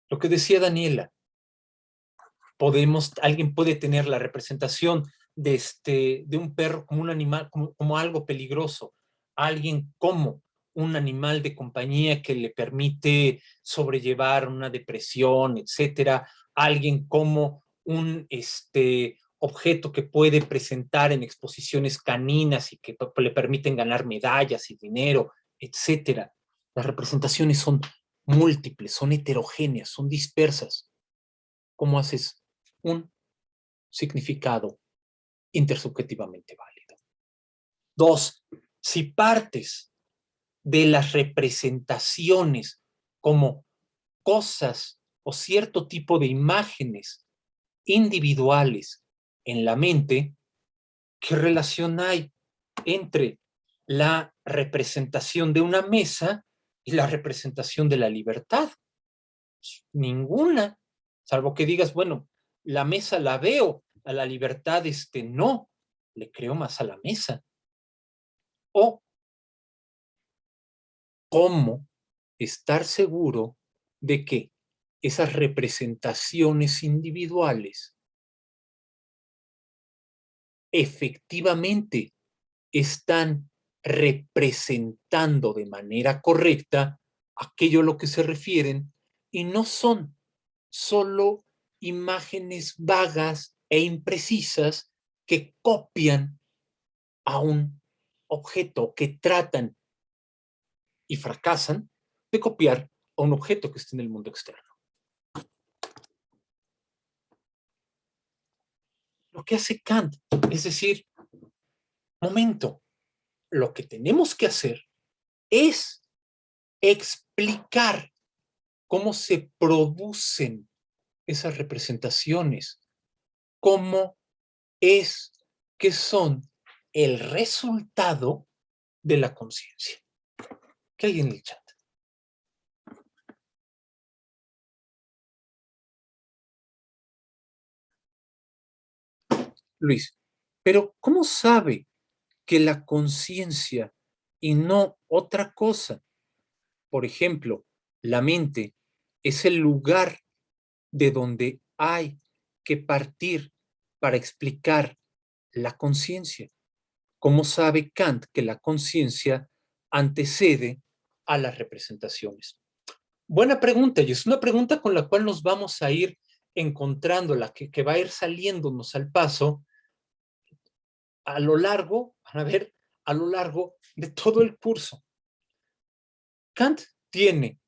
Lo que decía Daniela, alguien puede tener la representación de un perro como un animal, como algo peligroso, alguien como un animal de compañía que le permite sobrellevar una depresión, etcétera, alguien como un objeto que puede presentar en exposiciones caninas y que le permiten ganar medallas y dinero, etcétera. Las representaciones son múltiples, son heterogéneas, son dispersas. ¿Cómo haces un significado intersubjetivamente válido? 2, si partes de las representaciones como cosas o cierto tipo de imágenes individuales en la mente, ¿qué relación hay entre la representación de una mesa y la representación de la libertad? Ninguna, salvo que digas, bueno, la mesa la veo, a la libertad no, le creo más a la mesa. O cómo estar seguro de que esas representaciones individuales efectivamente están representando de manera correcta aquello a lo que se refieren y no son solo imágenes vagas e imprecisas que copian a un objeto, que tratan y fracasan de copiar a un objeto que esté en el mundo externo. Lo que hace Kant es decir, momento, lo que tenemos que hacer es explicar cómo se producen esas representaciones, cómo es que son el resultado de la conciencia. ¿Qué hay en el chat? Luis, pero ¿cómo sabe que la conciencia y no otra cosa? Por ejemplo, la mente es el lugar de donde hay que partir para explicar la conciencia. ¿Cómo sabe Kant que la conciencia antecede a las representaciones? Buena pregunta, y es una pregunta con la cual nos vamos a ir encontrando, que va a ir saliéndonos al paso a lo largo, van a ver, a lo largo de todo el curso. Kant tiene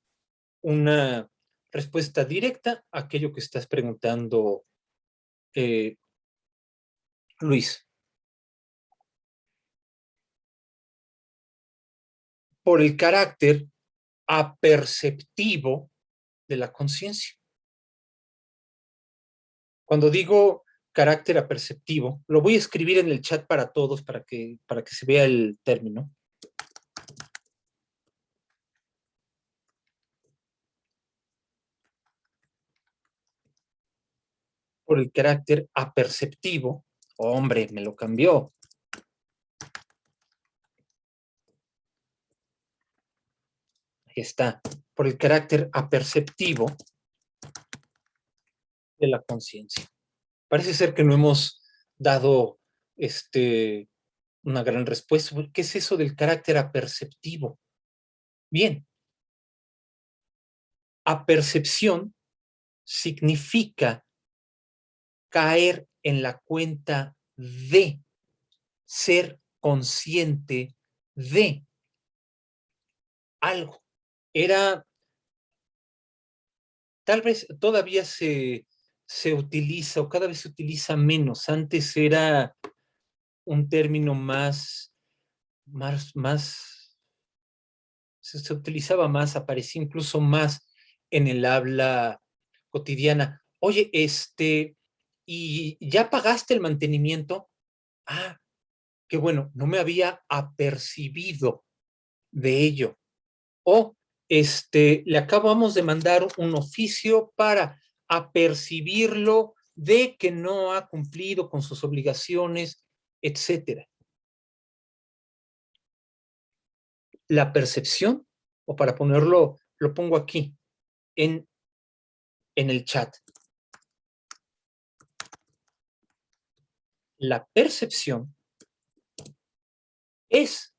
una respuesta directa a aquello que estás preguntando, Luis. Por el carácter aperceptivo de la conciencia. Cuando digo carácter aperceptivo, lo voy a escribir en el chat para todos para que se vea el término. Por el carácter aperceptivo, hombre, me lo cambió. Ahí está, por el carácter aperceptivo de la conciencia. Parece ser que no hemos dado una gran respuesta. ¿Qué es eso del carácter aperceptivo? Bien, apercepción significa caer en la cuenta de, ser consciente de algo. Tal vez todavía se utiliza, o cada vez se utiliza menos. Antes era un término se utilizaba más, aparecía incluso más en el habla cotidiana. Oye, ¿y ya pagaste el mantenimiento? Ah, qué bueno, no me había apercibido de ello. O, le acabamos de mandar un oficio para apercibirlo de que no ha cumplido con sus obligaciones, etcétera. La percepción, o para ponerlo, lo pongo aquí, en el chat. La percepción es,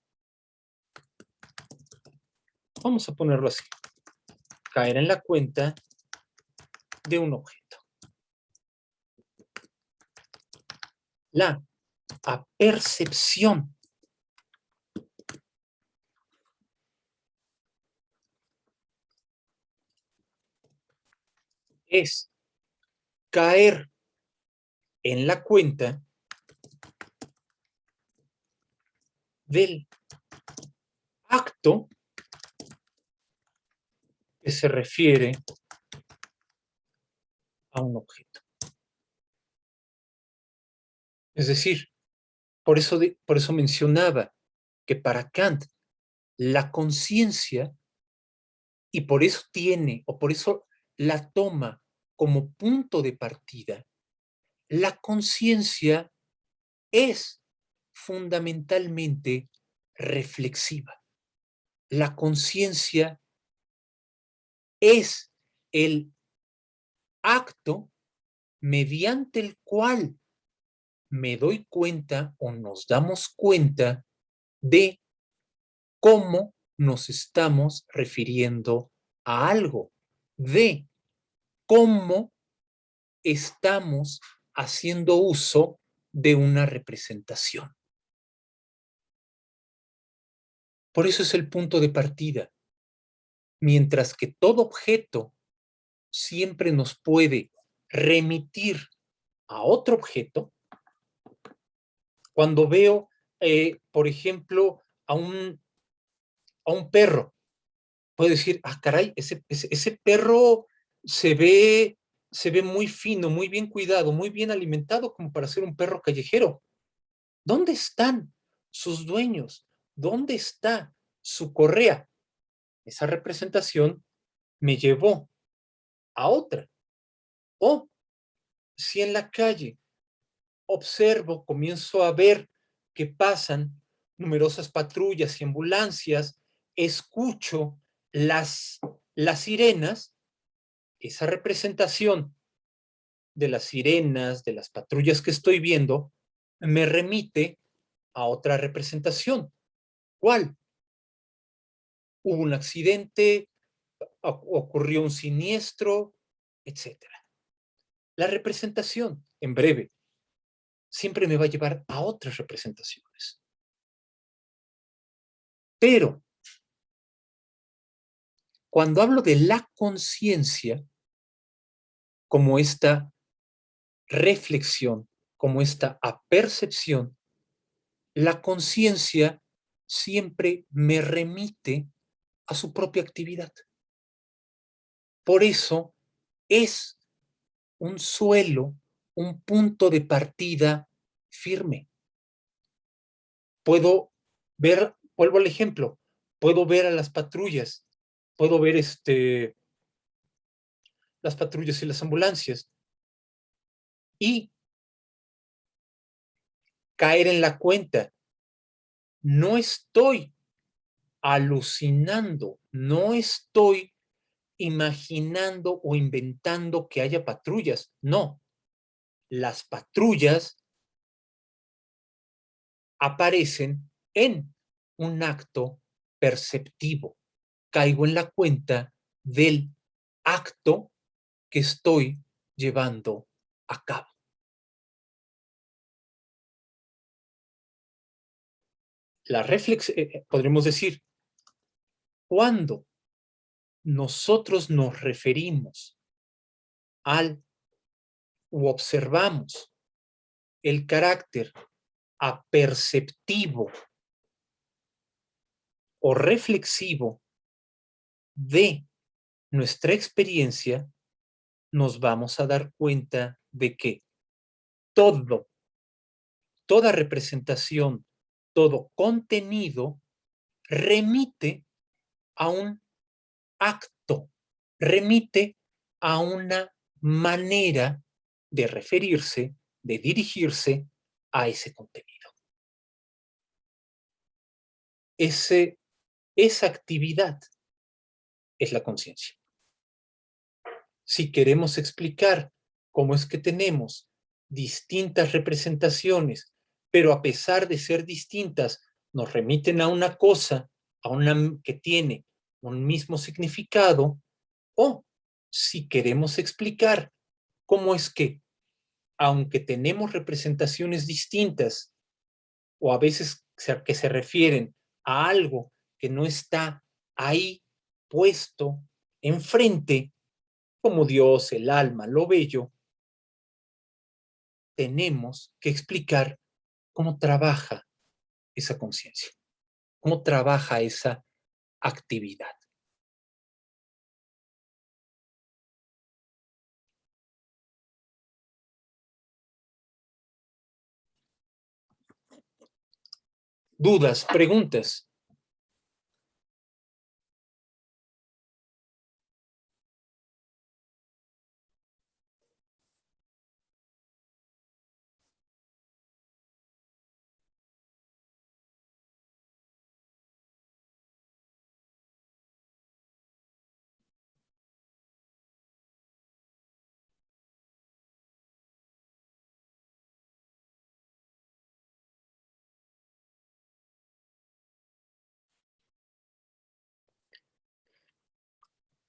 vamos a ponerlo así, caer en la cuenta de un objeto. La apercepción es caer en la cuenta del acto que se refiere a un objeto. Es decir, por eso mencionaba que para Kant la conciencia, y por eso tiene, o por eso la toma como punto de partida, la conciencia es fundamentalmente reflexiva. La conciencia es el acto mediante el cual me doy cuenta o nos damos cuenta de cómo nos estamos refiriendo a algo, de cómo estamos haciendo uso de una representación. Por eso es el punto de partida. Mientras que todo objeto siempre nos puede remitir a otro objeto, cuando veo, por ejemplo, a un perro, puedo decir, ah, caray, ese perro se ve muy fino, muy bien cuidado, muy bien alimentado como para ser un perro callejero. ¿Dónde están sus dueños? ¿Dónde está su correa? Esa representación me llevó a otra. O si en la calle observo, comienzo a ver que pasan numerosas patrullas y ambulancias, escucho las sirenas, esa representación de las sirenas, de las patrullas que estoy viendo, me remite a otra representación. ¿Cuál? Hubo un accidente, ocurrió un siniestro, etcétera. La representación, en breve, siempre me va a llevar a otras representaciones. Pero cuando hablo de la conciencia, como esta reflexión, como esta apercepción, la conciencia siempre me remite a su propia actividad. Por eso es un suelo, un punto de partida firme. Puedo ver, vuelvo al ejemplo, puedo ver a las patrullas, puedo ver las patrullas y las ambulancias y caer en la cuenta. No estoy alucinando, no estoy imaginando o inventando que haya patrullas. No, las patrullas aparecen en un acto perceptivo. Caigo en la cuenta del acto que estoy llevando a cabo. Podremos decir, cuando nosotros nos referimos u observamos el carácter aperceptivo o reflexivo de nuestra experiencia, nos vamos a dar cuenta de que toda representación, todo contenido remite a un acto, remite a una manera de referirse, de dirigirse a ese contenido. Esa actividad es la conciencia. Si queremos explicar cómo es que tenemos distintas representaciones, pero a pesar de ser distintas, nos remiten a una cosa, a una que tiene un mismo significado, o si queremos explicar cómo es que, aunque tenemos representaciones distintas, o a veces que se refieren a algo que no está ahí puesto enfrente, como Dios, el alma, lo bello, tenemos que explicar cómo trabaja esa conciencia, cómo trabaja esa actividad. ¿Dudas, preguntas?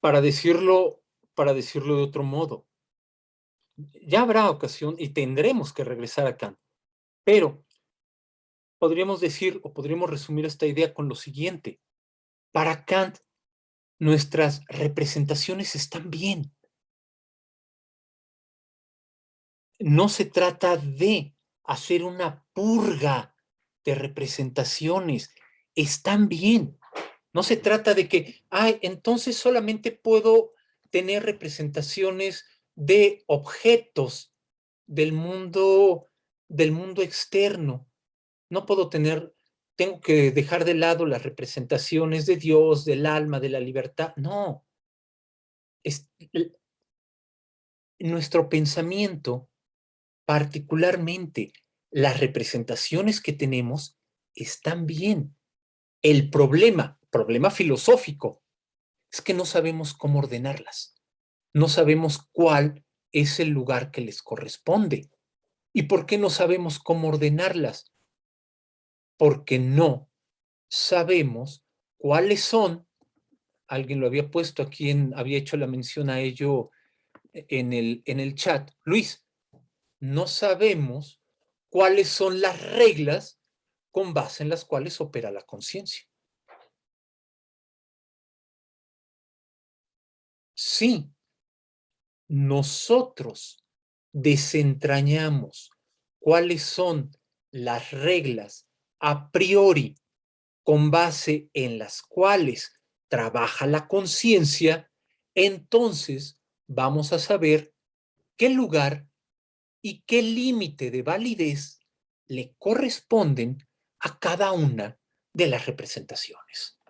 Para decirlo de otro modo, ya habrá ocasión y tendremos que regresar a Kant, pero podríamos decir o podríamos resumir esta idea con lo siguiente. Para Kant, nuestras representaciones están bien. No se trata de hacer una purga de representaciones. Están bien. No se trata de que, entonces solamente puedo tener representaciones de objetos del mundo externo. No puedo tengo que dejar de lado las representaciones de Dios, del alma, de la libertad. No. Nuestro pensamiento, particularmente las representaciones que tenemos, están bien. El problema filosófico, es que no sabemos cómo ordenarlas. No sabemos cuál es el lugar que les corresponde. ¿Y por qué no sabemos cómo ordenarlas? Porque no sabemos cuáles son, alguien lo había puesto aquí, había hecho la mención a ello en el chat, Luis, no sabemos cuáles son las reglas con base en las cuales opera la conciencia. Sí, nosotros desentrañamos cuáles son las reglas a priori con base en las cuales trabaja la conciencia, entonces vamos a saber qué lugar y qué límite de validez le corresponden a cada una de las representaciones.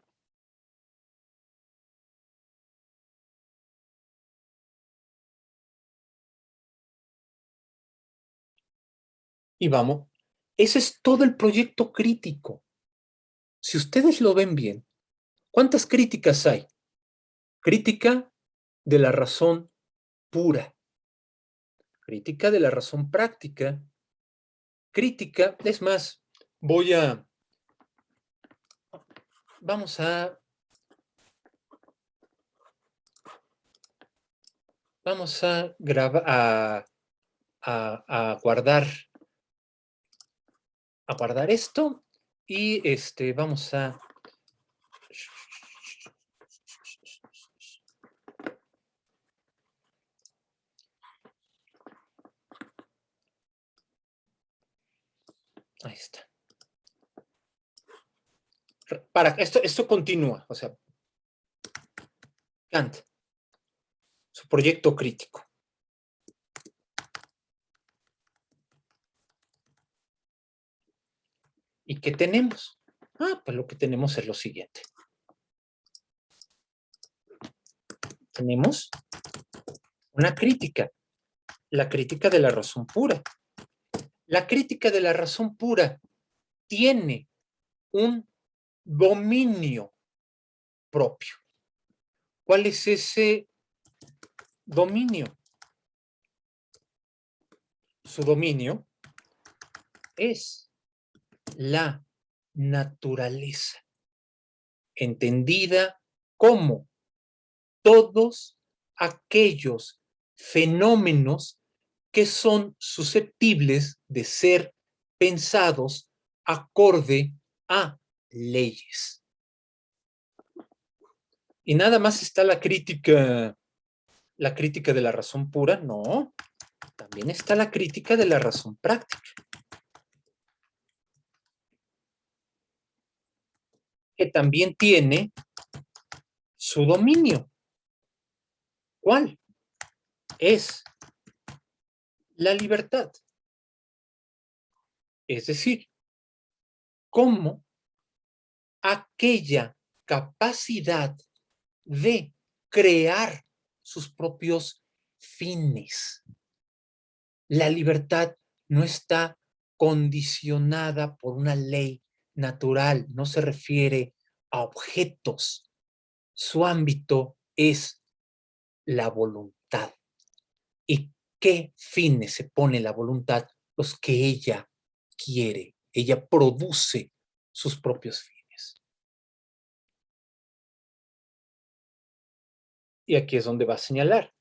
Y vamos, ese es todo el proyecto crítico. Si ustedes lo ven bien, ¿cuántas críticas hay? Crítica de la razón pura, crítica de la razón práctica, crítica, es más, vamos a grabar, a guardar esto y vamos a ahí está. Esto continúa, o sea, Kant, su proyecto crítico. ¿Y qué tenemos? Pues lo que tenemos es lo siguiente. Tenemos una crítica, la crítica de la razón pura. La crítica de la razón pura tiene un dominio propio. ¿Cuál es ese dominio? Su dominio es la naturaleza, entendida como todos aquellos fenómenos que son susceptibles de ser pensados acorde a leyes. Y nada más está la crítica de la razón pura, no, también está la crítica de la razón práctica. Que también tiene su dominio. ¿Cuál? Es la libertad. Es decir, cómo aquella capacidad de crear sus propios fines. La libertad no está condicionada por una ley natural, no se refiere a objetos. Su ámbito es la voluntad. ¿Y qué fines se pone la voluntad? Los que ella quiere. Ella produce sus propios fines. Y aquí es donde va a señalar.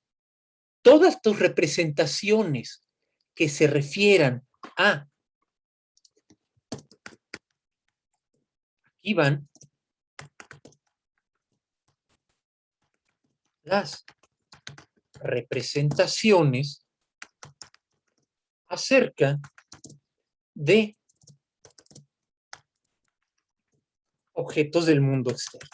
Todas tus representaciones que se refieran a... Aquí van las representaciones acerca de objetos del mundo externo.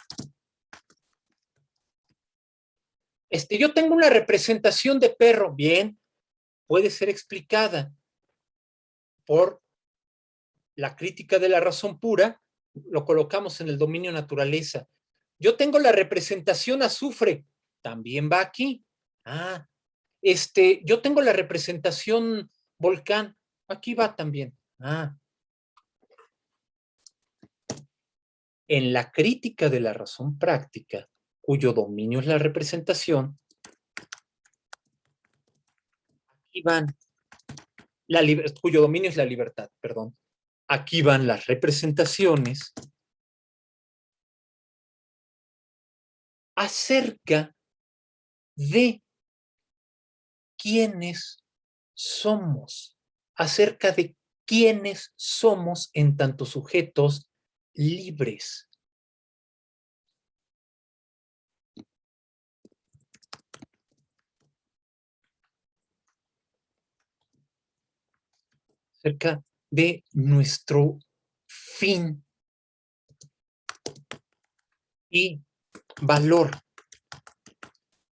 Yo tengo una representación de perro, bien, puede ser explicada por la crítica de la razón pura, lo colocamos en el dominio naturaleza. Yo tengo la representación azufre, también va aquí. Yo tengo la representación volcán, aquí va también. En la crítica de la razón práctica, cuyo dominio es la representación, aquí van, cuyo dominio es la libertad, perdón. Aquí van las representaciones acerca de quiénes somos, acerca de quiénes somos en tanto sujetos libres. Acerca de nuestro fin y valor,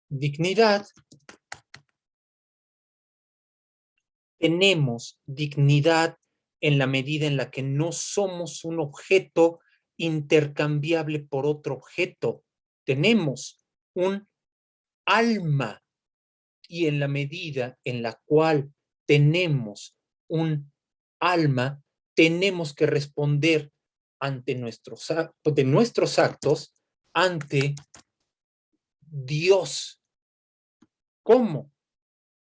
dignidad. Tenemos dignidad en la medida en la que no somos un objeto intercambiable por otro objeto. Tenemos un alma y en la medida en la cual tenemos un alma, tenemos que responder ante nuestros actos ante Dios como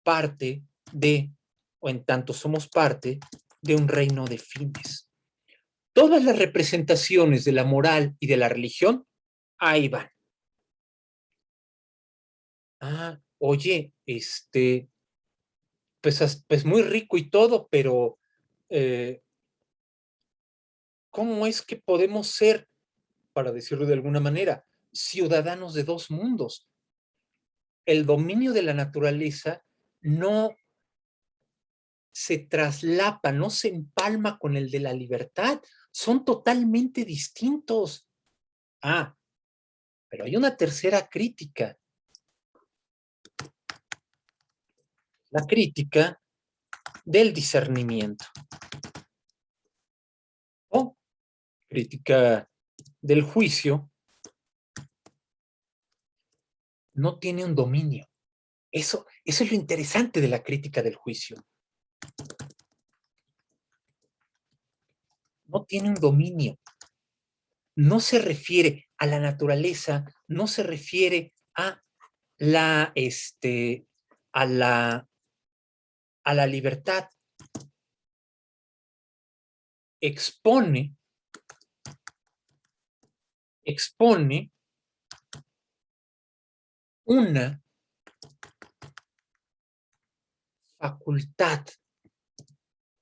parte de, o en tanto somos parte de un reino de fines. Todas las representaciones de la moral y de la religión, ahí van. Oye, pues muy rico y todo, pero ¿cómo es que podemos ser, para decirlo de alguna manera, ciudadanos de dos mundos? El dominio de la naturaleza no se traslapa, no se empalma con el de la libertad. Son totalmente distintos. Pero hay una tercera crítica. la crítica del discernimiento o crítica del juicio no tiene un dominio. Eso es lo interesante de la crítica del juicio. No tiene un dominio. No se refiere a la naturaleza, no se refiere a la, a la libertad. Expone una facultad,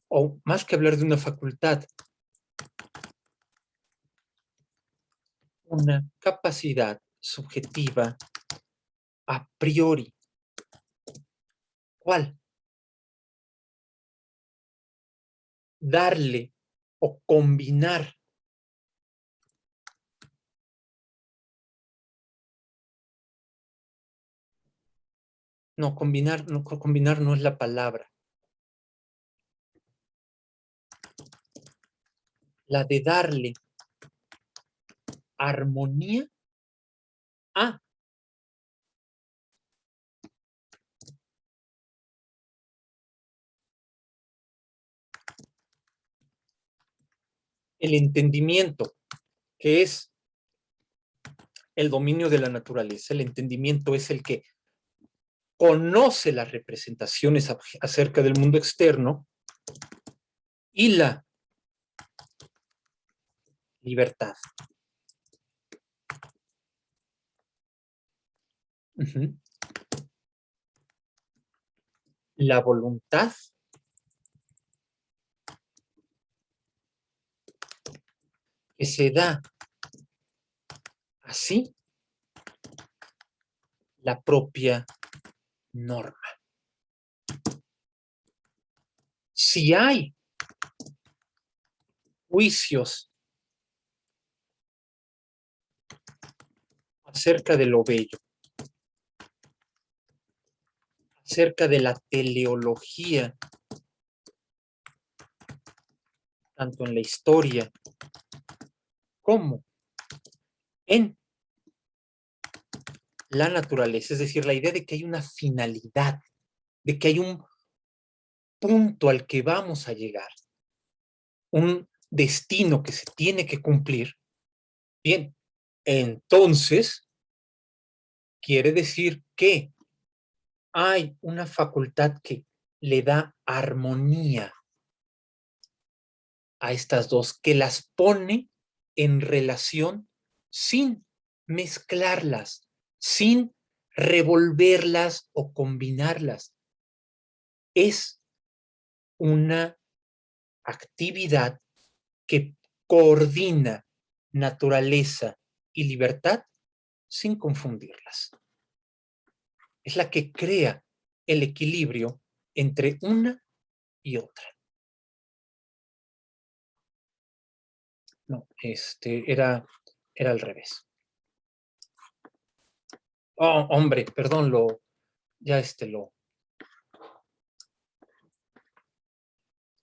o más que hablar de una facultad, una capacidad subjetiva a priori. ¿Cuál? Darle o combinar combinar no es la palabra. La de darle armonía a el entendimiento, que es el dominio de la naturaleza. El entendimiento es el que conoce las representaciones acerca del mundo externo y la libertad. La voluntad que se da así la propia norma. Si hay juicios acerca de lo bello, acerca de la teleología, tanto en la historia como en la naturaleza, es decir, la idea de que hay una finalidad, de que hay un punto al que vamos a llegar, un destino que se tiene que cumplir. Bien, entonces quiere decir que hay una facultad que le da armonía a estas dos, que las pone en relación sin mezclarlas, sin revolverlas o combinarlas. Es una actividad que coordina naturaleza y libertad sin confundirlas. Es la que crea el equilibrio entre una y otra. No, era al revés. Oh, hombre, perdón, ya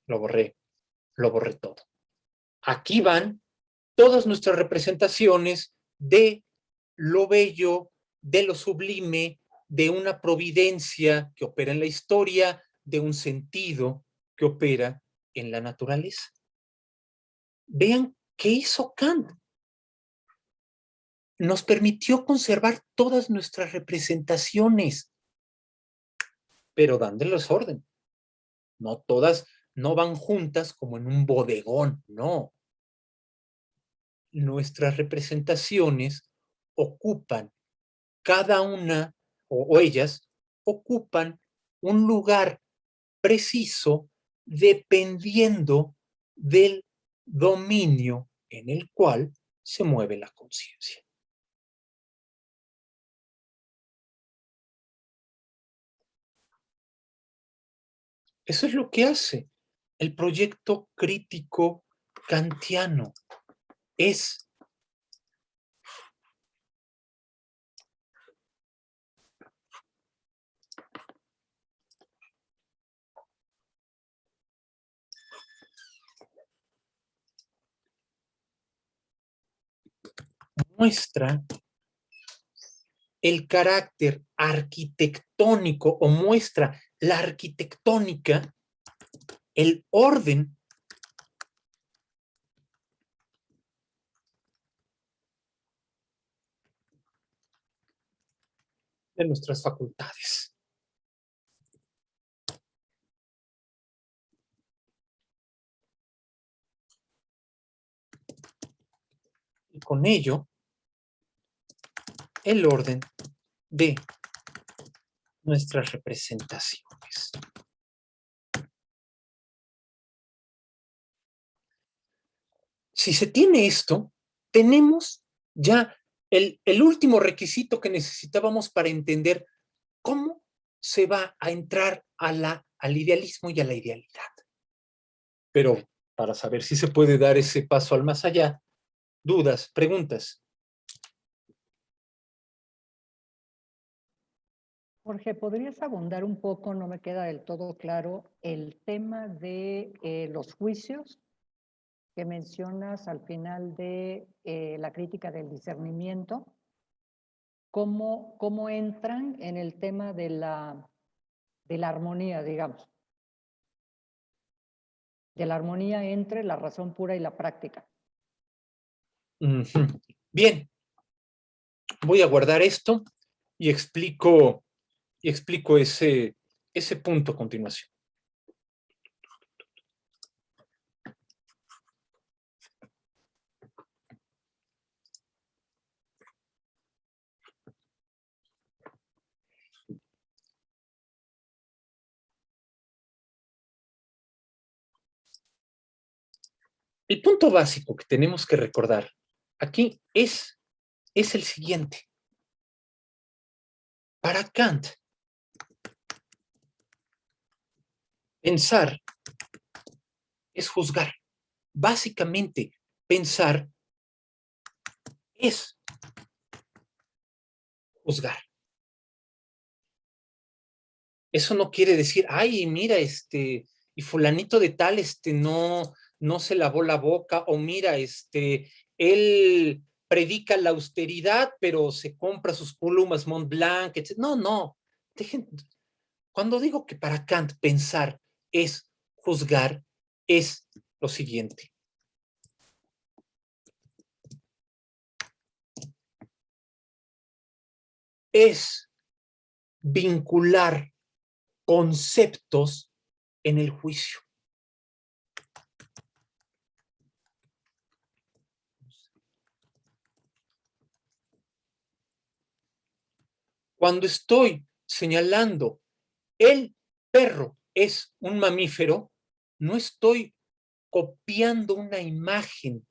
lo borré todo. Aquí van todas nuestras representaciones de lo bello, de lo sublime, de una providencia que opera en la historia, de un sentido que opera en la naturaleza. Vean qué hizo Kant. Nos permitió conservar todas nuestras representaciones, pero dándoles orden. No todas, no van juntas como en un bodegón, no. Nuestras representaciones ocupan cada una, o ellas, ocupan un lugar preciso dependiendo del dominio en el cual se mueve la conciencia. Eso es lo que hace el proyecto crítico kantiano. Es muestra el carácter arquitectónico o muestra la arquitectónica, el orden de nuestras facultades. Y con ello, el orden de nuestras representaciones. Si se tiene esto, tenemos ya el último requisito que necesitábamos para entender cómo se va a entrar al idealismo y a la idealidad. Pero para saber si se puede dar ese paso al más allá, dudas, preguntas.
Jorge, ¿podrías abundar un poco? No me queda del todo claro el tema de los juicios que mencionas al final de la crítica del discernimiento. ¿Cómo entran en el tema de la armonía, digamos? De la armonía entre la razón pura y la práctica.
Bien, voy a guardar esto y explico ese punto a continuación. El punto básico que tenemos que recordar aquí es el siguiente. Para Kant, pensar es juzgar. Básicamente, pensar es juzgar. Eso no quiere decir, ay, mira, y fulanito de tal, no se lavó la boca, o mira, él predica la austeridad, pero se compra sus plumas Montblanc, etc. No. Cuando digo que para Kant pensar es juzgar, es lo siguiente. Es vincular conceptos en el juicio. Cuando estoy señalando el perro es un mamífero, no estoy copiando una imagen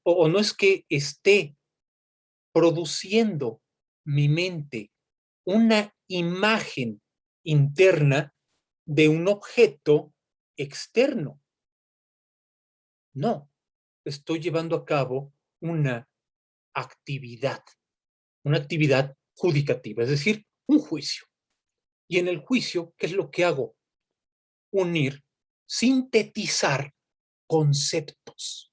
o no es que esté produciendo mi mente una imagen interna de un objeto externo. No, estoy llevando a cabo una actividad judicativa, es decir, un juicio. Y en el juicio, ¿qué es lo que hago? Unir, sintetizar conceptos.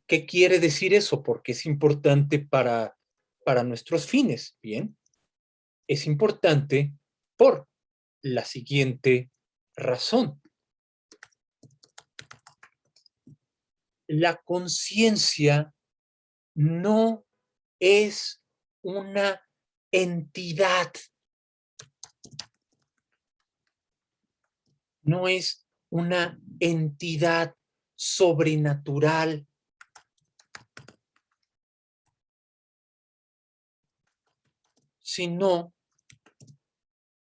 ¿Qué quiere decir eso? Porque es importante para nuestros fines. Bien, es importante por la siguiente razón. La conciencia no es una entidad. No es una entidad sobrenatural. Sino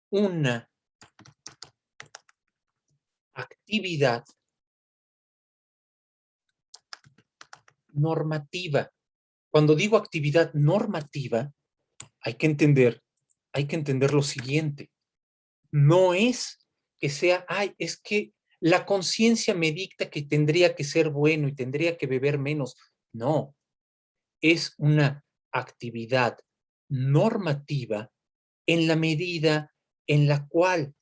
una actividad normativa. Cuando digo actividad normativa, hay que entender lo siguiente. No es que sea, es que la conciencia me dicta que tendría que ser bueno y tendría que beber menos. No, es una actividad normativa en la medida en la cual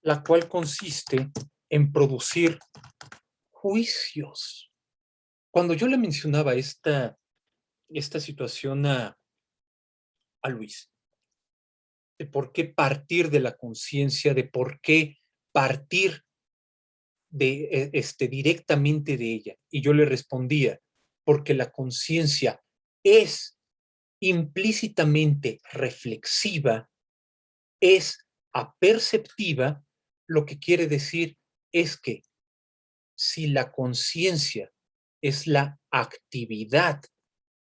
la cual consiste en producir juicios. Cuando yo le mencionaba esta situación a Luis, de por qué partir de la conciencia, de por qué partir directamente de ella, y yo le respondía, porque la conciencia es implícitamente reflexiva, es aperceptiva, lo que quiere decir es que si la conciencia es la actividad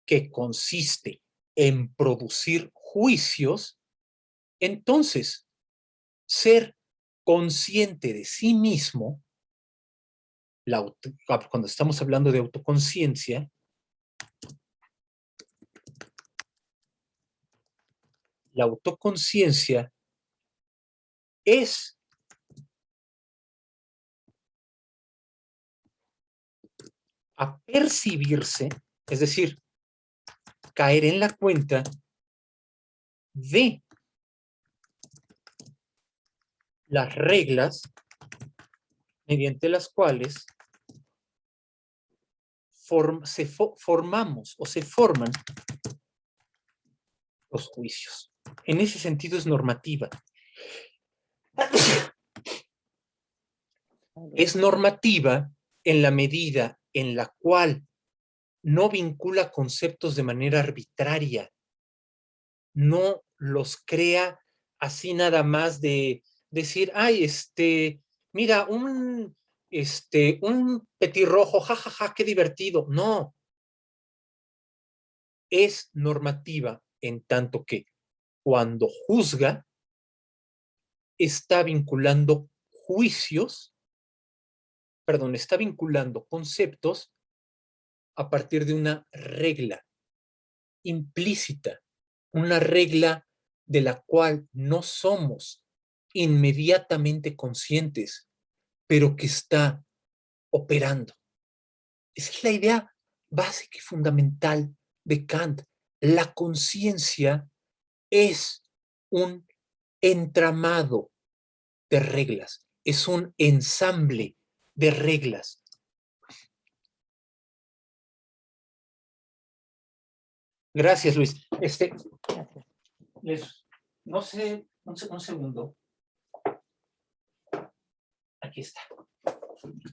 que consiste en producir juicios, entonces ser consciente de sí mismo, cuando estamos hablando de autoconciencia, la autoconciencia es apercibirse, es decir, caer en la cuenta de las reglas mediante las cuales formamos o se forman los juicios. En ese sentido es normativa. Es normativa en la medida en la cual no vincula conceptos de manera arbitraria, no los crea así nada más de decir, ay, mira, un petirrojo, jajaja, qué divertido. No. Es normativa en tanto que cuando juzga, está vinculando está vinculando conceptos a partir de una regla implícita, una regla de la cual no somos inmediatamente conscientes, pero que está operando. Esa es la idea básica y fundamental de Kant. La conciencia es un entramado de reglas, es un ensamble de reglas. Gracias, Luis. No sé, un segundo. Aquí está.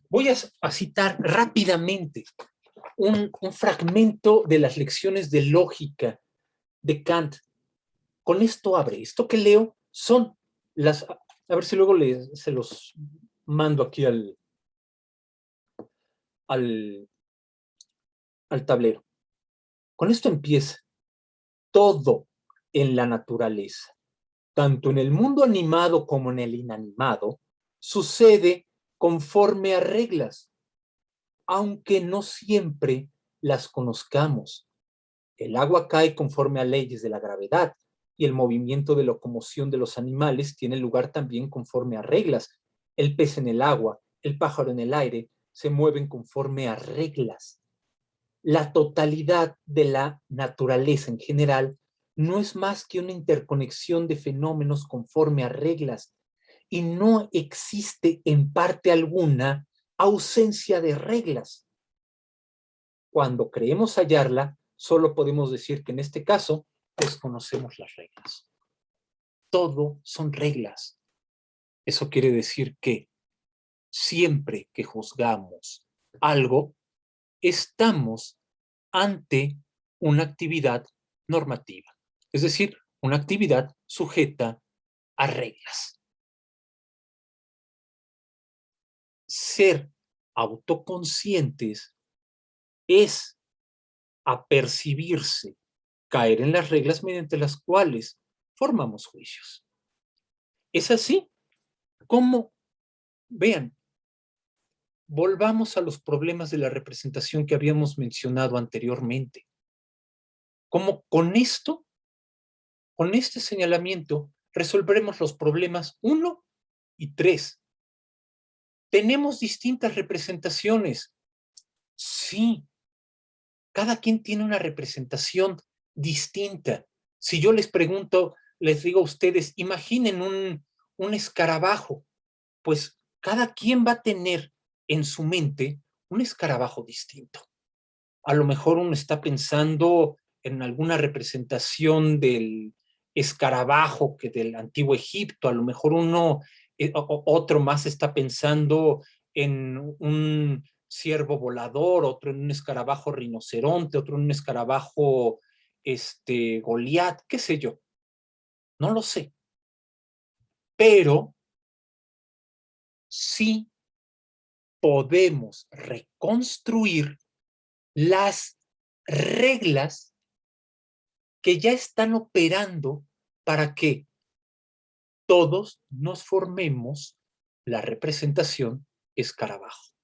Voy a citar rápidamente un fragmento de las lecciones de lógica de Kant. Con esto abre. Esto que leo son las... A ver si luego se los mando aquí al tablero. Con esto empieza. Todo en la naturaleza, tanto en el mundo animado como en el inanimado, sucede conforme a reglas, aunque no siempre las conozcamos. El agua cae conforme a leyes de la gravedad y el movimiento de locomoción de los animales tiene lugar también conforme a reglas. El pez en el agua, el pájaro en el aire, se mueven conforme a reglas. La totalidad de la naturaleza en general no es más que una interconexión de fenómenos conforme a reglas y no existe en parte alguna ausencia de reglas. Cuando creemos hallarla, solo podemos decir que en este caso desconocemos las reglas. Todo son reglas. Eso quiere decir que siempre que juzgamos algo, estamos ante una actividad normativa, es decir, una actividad sujeta a reglas. Ser autoconscientes es apercibirse, caer en las reglas mediante las cuales formamos juicios. Es así como, vean, volvamos a los problemas de la representación que habíamos mencionado anteriormente. Como con esto, con este señalamiento, resolveremos los problemas 1 y 3. ¿Tenemos distintas representaciones? Sí. Cada quien tiene una representación distinta. Si yo les pregunto, les digo a ustedes, imaginen un escarabajo. pues cada quien va a tener en su mente un escarabajo distinto. A lo mejor uno está pensando en alguna representación del escarabajo que del antiguo Egipto, a lo mejor otro más está pensando en un ciervo volador, otro en un escarabajo rinoceronte, otro en un escarabajo Goliat, qué sé yo, no lo sé, pero sí podemos reconstruir las reglas que ya están operando para que todos nos formemos la representación escarabajo.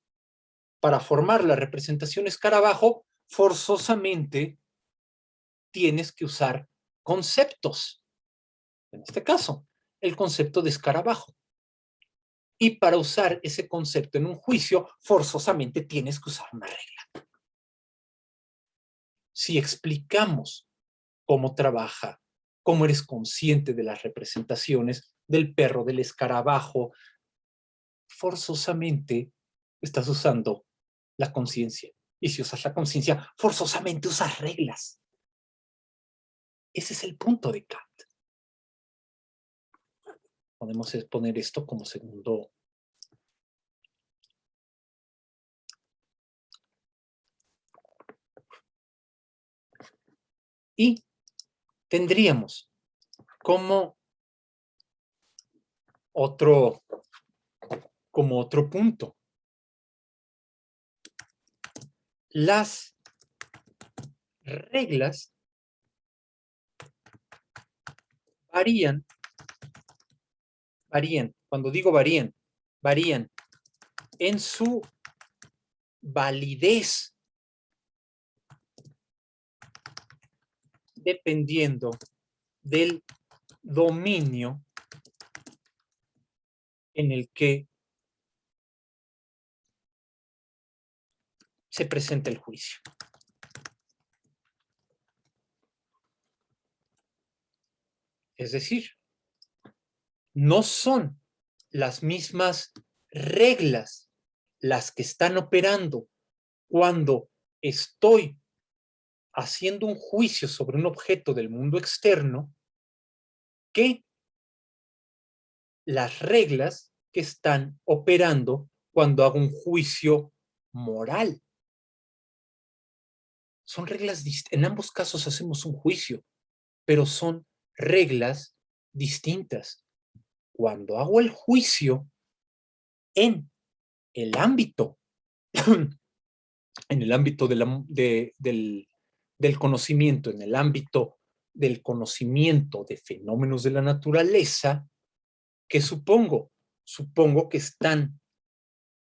Para formar la representación escarabajo, forzosamente tienes que usar conceptos. En este caso, el concepto de escarabajo. Y para usar ese concepto en un juicio, forzosamente tienes que usar una regla. Si explicamos cómo trabaja, cómo eres consciente de las representaciones del perro, del escarabajo, forzosamente estás usando la conciencia. Y si usas la conciencia, forzosamente usas reglas. Ese es el punto de Kant. Podemos poner esto como segundo. Y tendríamos como otro punto las reglas varían. Cuando digo varían en su validez dependiendo del dominio en el que se presenta el juicio. Es decir, no son las mismas reglas las que están operando cuando estoy haciendo un juicio sobre un objeto del mundo externo que las reglas que están operando cuando hago un juicio moral. Son reglas distintas. En ambos casos hacemos un juicio, pero son reglas distintas. Cuando hago el juicio en el ámbito, del conocimiento, en el ámbito del conocimiento de fenómenos de la naturaleza, ¿qué supongo? Supongo que están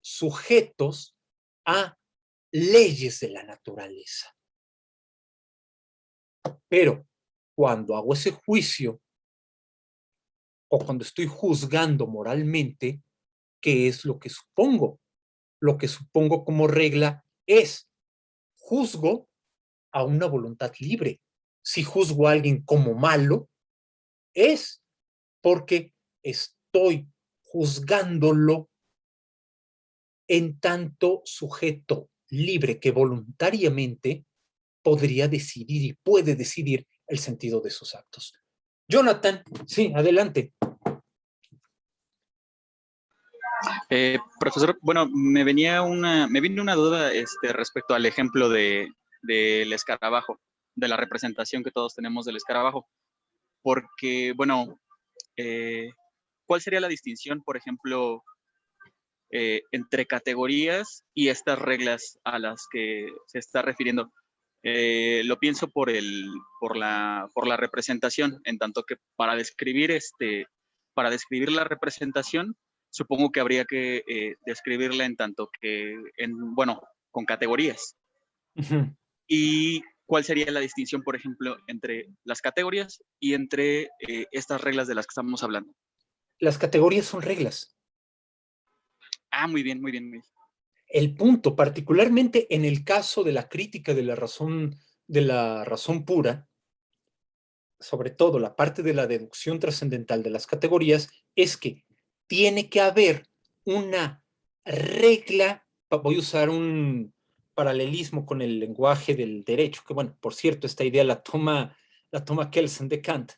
sujetos a leyes de la naturaleza. Pero cuando hago ese juicio o cuando estoy juzgando moralmente, ¿qué es lo que supongo? Lo que supongo como regla es juzgo a una voluntad libre. Si juzgo a alguien como malo, es porque estoy juzgándolo en tanto sujeto libre que voluntariamente podría decidir y puede decidir el sentido de sus actos. Jonathan, sí, adelante.
Profesor, bueno, me vino una duda respecto al ejemplo del escarabajo, de la representación que todos tenemos del escarabajo, porque, bueno, ¿cuál sería la distinción, por ejemplo, entre categorías y estas reglas a las que se está refiriendo? Lo pienso por la representación, en tanto que para describir la representación, supongo que habría que describirla en tanto que, bueno, con categorías.
Uh-huh.
¿Y cuál sería la distinción, por ejemplo, entre las categorías y entre estas reglas de las que estamos hablando?
Las categorías son reglas.
Ah, muy bien, muy bien, muy bien.
El punto, particularmente en el caso de la crítica de la razón pura, sobre todo la parte de la deducción trascendental de las categorías, es que tiene que haber una regla, voy a usar un paralelismo con el lenguaje del derecho, que bueno, por cierto, esta idea la toma Kelsen de Kant.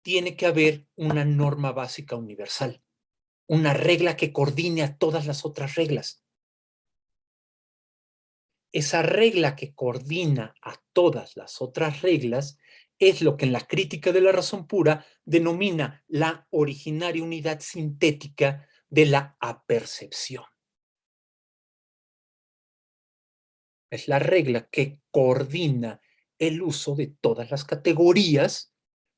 Tiene que haber una norma básica universal, una regla que coordine a todas las otras reglas. Esa regla que coordina a todas las otras reglas es lo que en la crítica de la razón pura denomina la originaria unidad sintética de la apercepción. Es la regla que coordina el uso de todas las categorías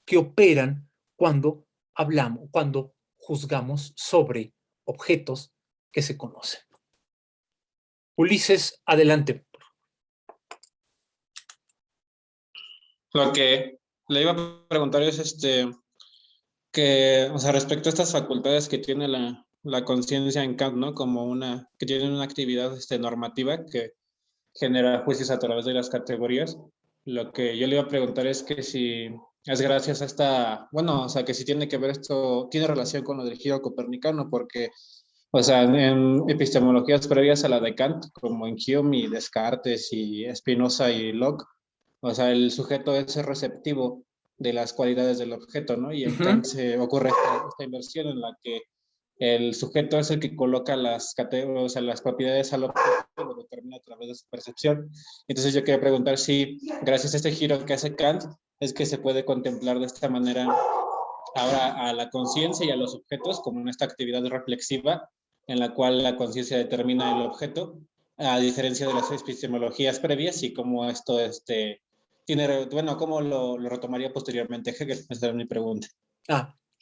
que operan cuando hablamos, cuando juzgamos sobre objetos que se conocen. Ulises, adelante.
Lo que le iba a preguntar es que, o sea, respecto a estas facultades que tiene la conciencia en Kant, ¿no? Como que tiene una actividad normativa que genera juicios a través de las categorías. Lo que yo le iba a preguntar es que si es gracias a bueno, o sea, que si tiene que ver tiene relación con lo del giro copernicano, porque, o sea, en epistemologías previas a la de Kant, como en Hume y Descartes y Spinoza y Locke, o sea, el sujeto es receptivo de las cualidades del objeto, ¿no? Y en Kant ocurre esta inversión en la que el sujeto es el que coloca las propiedades al objeto y lo determina a través de su percepción. Entonces yo quería preguntar si, gracias a este giro que hace Kant, es que se puede contemplar de esta manera ahora a la conciencia y a los objetos como en esta actividad reflexiva en la cual la conciencia determina el objeto, a diferencia de las epistemologías previas y cómo esto tiene, bueno, cómo lo retomaría posteriormente Hegel. Esa era mi pregunta.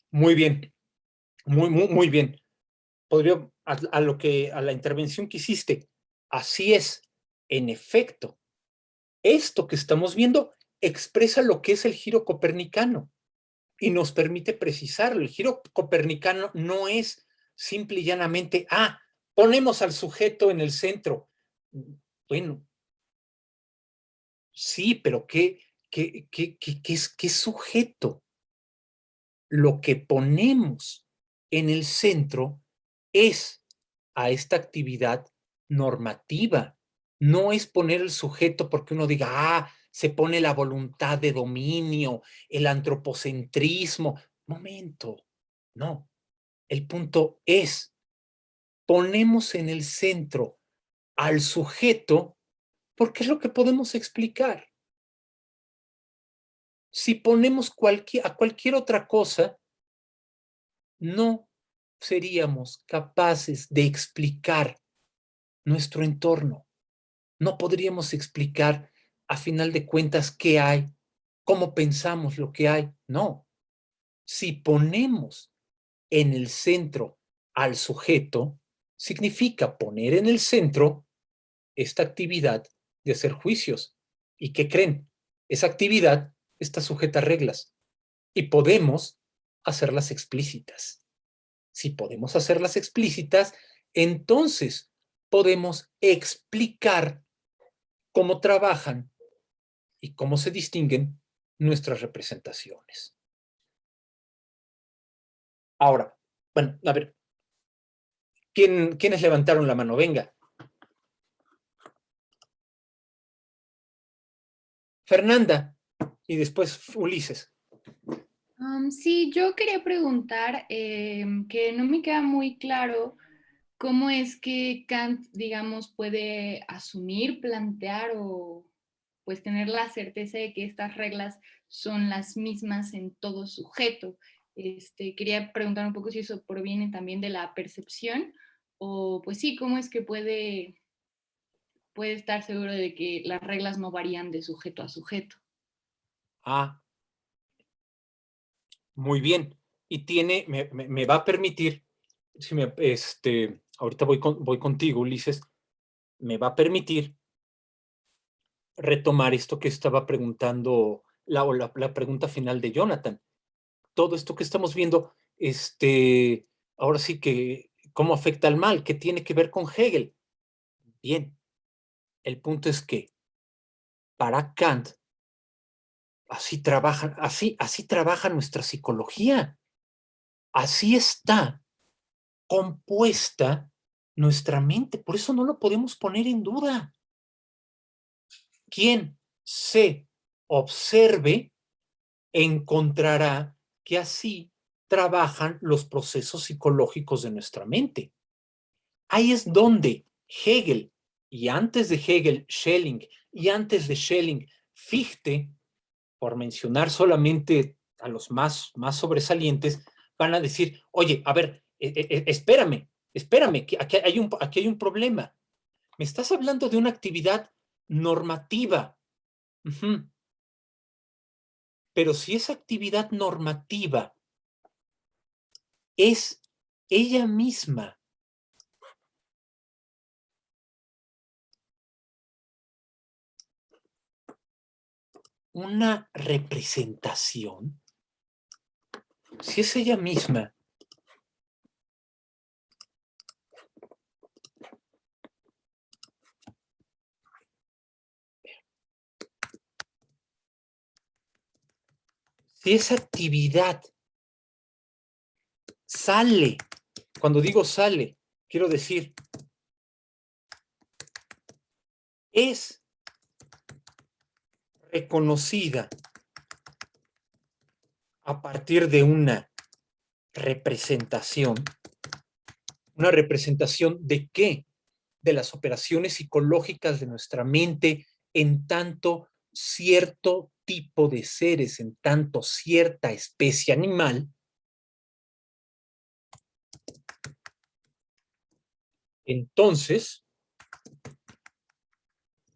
Muy bien. Muy bien. Podría, a la intervención que hiciste, así es, en efecto, esto que estamos viendo expresa lo que es el giro copernicano y nos permite precisarlo. El giro copernicano no es simple y llanamente, ponemos al sujeto en el centro. Bueno, sí, pero ¿qué es sujeto? Lo que ponemos en el centro es a esta actividad normativa. No es poner el sujeto porque uno diga, se pone la voluntad de dominio, el antropocentrismo. Momento, no. El punto es, ponemos en el centro al sujeto porque es lo que podemos explicar. Si ponemos a cualquier otra cosa, no seríamos capaces de explicar nuestro entorno. No podríamos explicar, a final de cuentas, qué hay, cómo pensamos lo que hay. No. Si ponemos en el centro al sujeto, significa poner en el centro esta actividad de hacer juicios. ¿Y qué creen? Esa actividad está sujeta a reglas y podemos hacerlas explícitas. Si podemos hacerlas explícitas, entonces podemos explicar cómo trabajan y cómo se distinguen nuestras representaciones. Ahora, bueno, a ver, ¿quiénes levantaron la mano? Venga. Fernanda y después Ulises.
Sí, yo quería preguntar que no me queda muy claro cómo es que Kant, digamos, puede asumir, plantear o pues tener la certeza de que estas reglas son las mismas en todo sujeto. Quería preguntar un poco si eso proviene también de la percepción o pues sí, cómo es que puede estar seguro de que las reglas no varían de sujeto a sujeto.
Muy bien. Y me va a permitir, si ahorita voy contigo, Ulises, me va a permitir retomar esto que estaba preguntando, la pregunta final de Jonathan. Todo esto que estamos viendo, ahora sí que, ¿cómo afecta al mal? ¿Qué tiene que ver con Hegel? Bien, el punto es que para Kant, así trabaja nuestra psicología. Así está compuesta nuestra mente. Por eso no lo podemos poner en duda. Quien se observe encontrará que así trabajan los procesos psicológicos de nuestra mente. Ahí es donde Hegel, y antes de Hegel, Schelling, y antes de Schelling, Fichte, por mencionar solamente a los más sobresalientes, van a decir, oye, a ver, espérame, que aquí hay un problema. Me estás hablando de una actividad normativa. Uh-huh. Pero si esa actividad normativa es ella misma una representación, si es ella misma si esa actividad sale, cuando digo sale, quiero decir, es reconocida a partir de una representación ¿de qué? De las operaciones psicológicas de nuestra mente en tanto cierto tipo de seres, en tanto cierta especie animal, entonces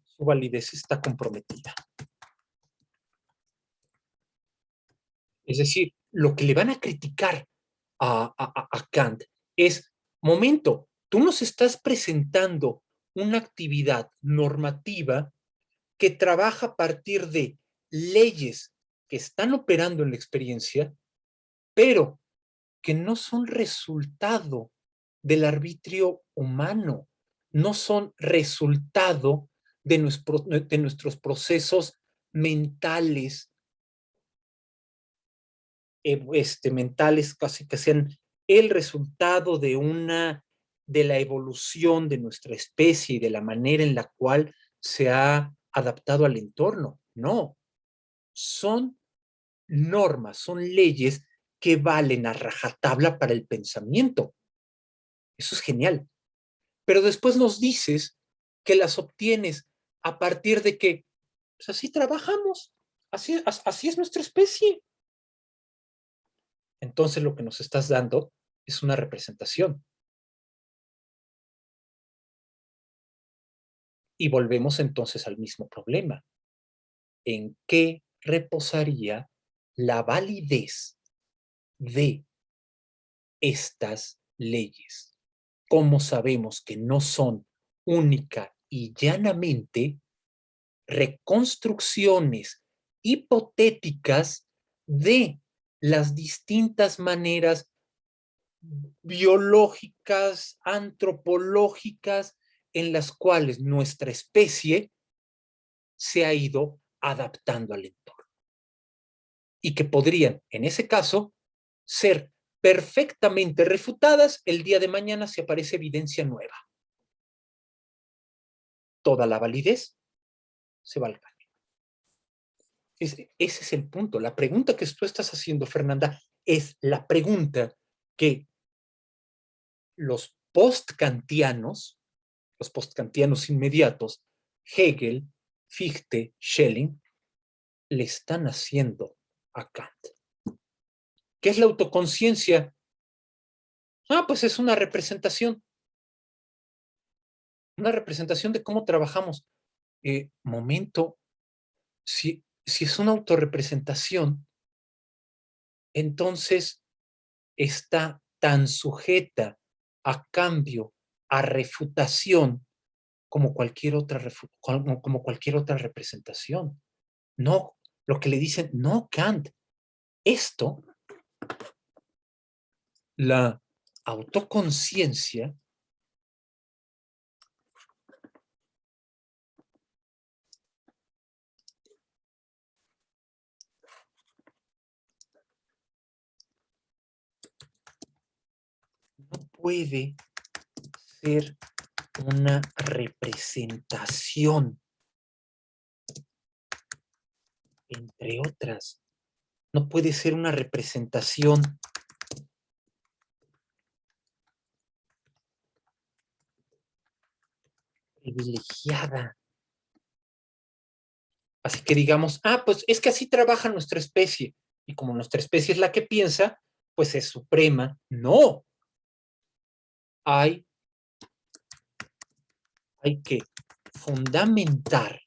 su validez está comprometida. Es decir, lo que le van a criticar a Kant es, momento, tú nos estás presentando una actividad normativa que trabaja a partir de leyes que están operando en la experiencia, pero que no son resultado del arbitrio humano, no son resultado de nuestros procesos mentales, mentales casi que sean el resultado de la evolución de nuestra especie y de la manera en la cual se ha adaptado al entorno. No, son normas, son leyes que valen a rajatabla para el pensamiento. Eso es genial. Pero después nos dices que las obtienes a partir de que, pues así trabajamos, así es nuestra especie. Entonces lo que nos estás dando es una representación. Y volvemos entonces al mismo problema. ¿En qué reposaría la validez de estas leyes? ¿Cómo sabemos que no son única y llanamente reconstrucciones hipotéticas de las distintas maneras biológicas, antropológicas, en las cuales nuestra especie se ha ido adaptando al entorno? Y que podrían, en ese caso, ser perfectamente refutadas el día de mañana si aparece evidencia nueva. Toda la validez se va al caño. Ese es el punto. La pregunta que tú estás haciendo, Fernanda, es la pregunta que los post-kantianos inmediatos, Hegel, Fichte, Schelling, le están haciendo a Kant. ¿Qué es la autoconciencia? Pues es una representación de cómo trabajamos. Momento, si es una autorrepresentación, entonces está tan sujeta a cambio, a refutación, como cualquier otra representación. No, lo que le dicen, no, Kant, esto, la autoconciencia, no puede ser una representación, entre otras. No puede ser una representación privilegiada. Así que digamos, pues es que así trabaja nuestra especie. Y como nuestra especie es la que piensa, pues es suprema. No. Hay que fundamentar,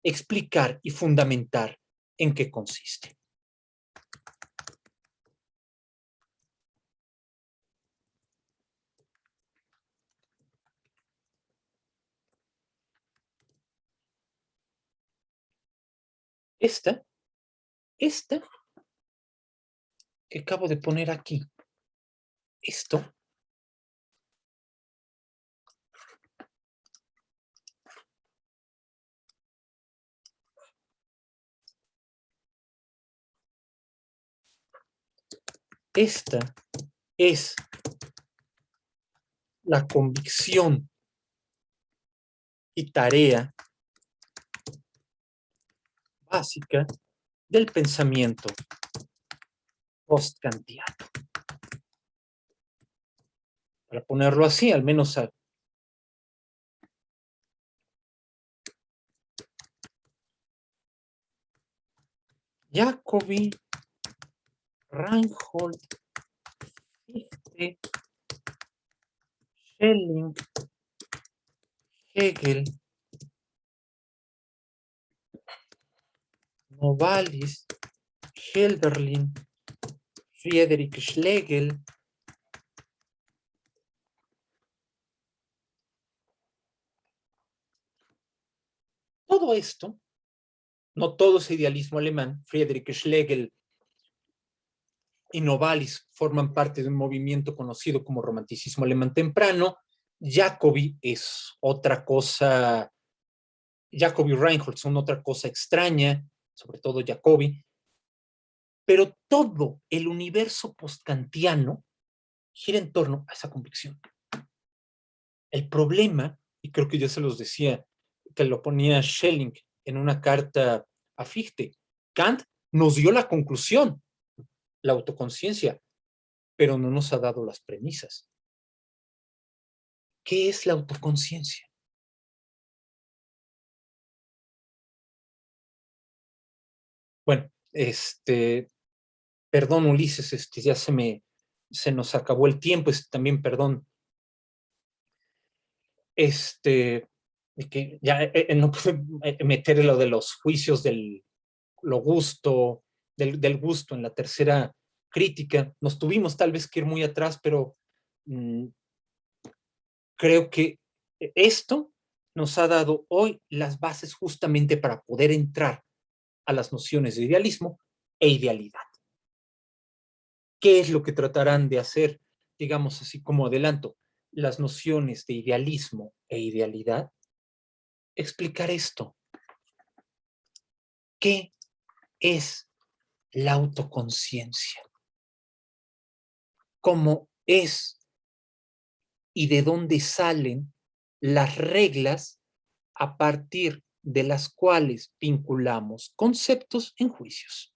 explicar y fundamentar en qué consiste. Esta que acabo de poner aquí, esto esta es la convicción y tarea básica del pensamiento post-kantiano. Para ponerlo así, al menos Jacobi, Reinhold, Fichte, Schelling, Hegel, Novalis, Hölderlin, Friedrich Schlegel, todo esto, no todo es idealismo alemán. Friedrich Schlegel y Novalis forman parte de un movimiento conocido como romanticismo alemán temprano. Jacobi es otra cosa, Jacobi y Reinhold son otra cosa extraña, sobre todo Jacobi, pero todo el universo postkantiano gira en torno a esa convicción. El problema, y creo que ya se los decía, que lo ponía Schelling en una carta a Fichte, Kant nos dio la conclusión, la autoconciencia, pero no nos ha dado las premisas. ¿Qué es la autoconciencia? Bueno, perdón Ulises, ya se nos acabó el tiempo, también perdón, que ya no pude meter lo de los juicios del gusto en la tercera crítica. Nos tuvimos tal vez que ir muy atrás, pero creo que esto nos ha dado hoy las bases justamente para poder entrar a las nociones de idealismo e idealidad. ¿Qué es lo que tratarán de hacer, digamos así como adelanto, las nociones de idealismo e idealidad? Explicar esto. ¿Qué es la autoconciencia? ¿Cómo es y de dónde salen las reglas a partir de las cuales vinculamos conceptos en juicios?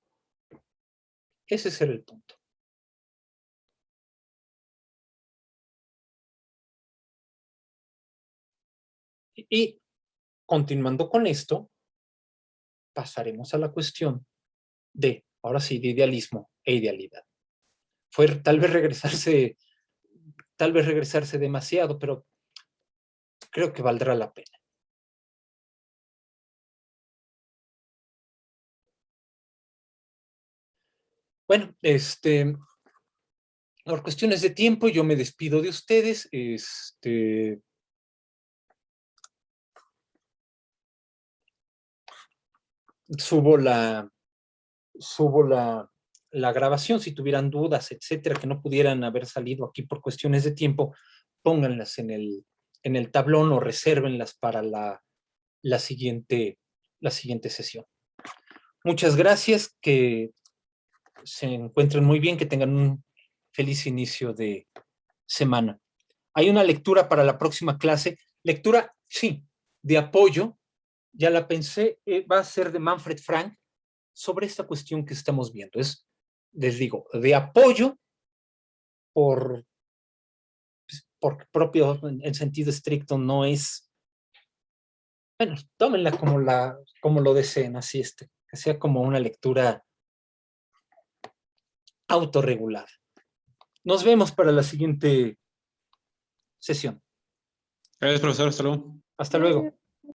Ese será el punto. Y continuando con esto, pasaremos a la cuestión de, ahora sí, de idealismo e idealidad. Fue tal vez regresarse demasiado, pero creo que valdrá la pena. Bueno, por cuestiones de tiempo, yo me despido de ustedes. Subo la grabación. Si tuvieran dudas, etcétera, que no pudieran haber salido aquí por cuestiones de tiempo, pónganlas en el tablón o resérvenlas para la siguiente sesión. Muchas gracias, que se encuentren muy bien, que tengan un feliz inicio de semana. Hay una lectura para la próxima clase. Lectura, sí, de apoyo. Ya la pensé, va a ser de Manfred Frank sobre esta cuestión que estamos viendo. Es, les digo, de apoyo por propio, en sentido estricto, no es. Bueno, tómenla como lo deseen, así que sea como una lectura autorregulada. Nos vemos para la siguiente sesión.
Gracias, profesor. Hasta luego.
Hasta luego.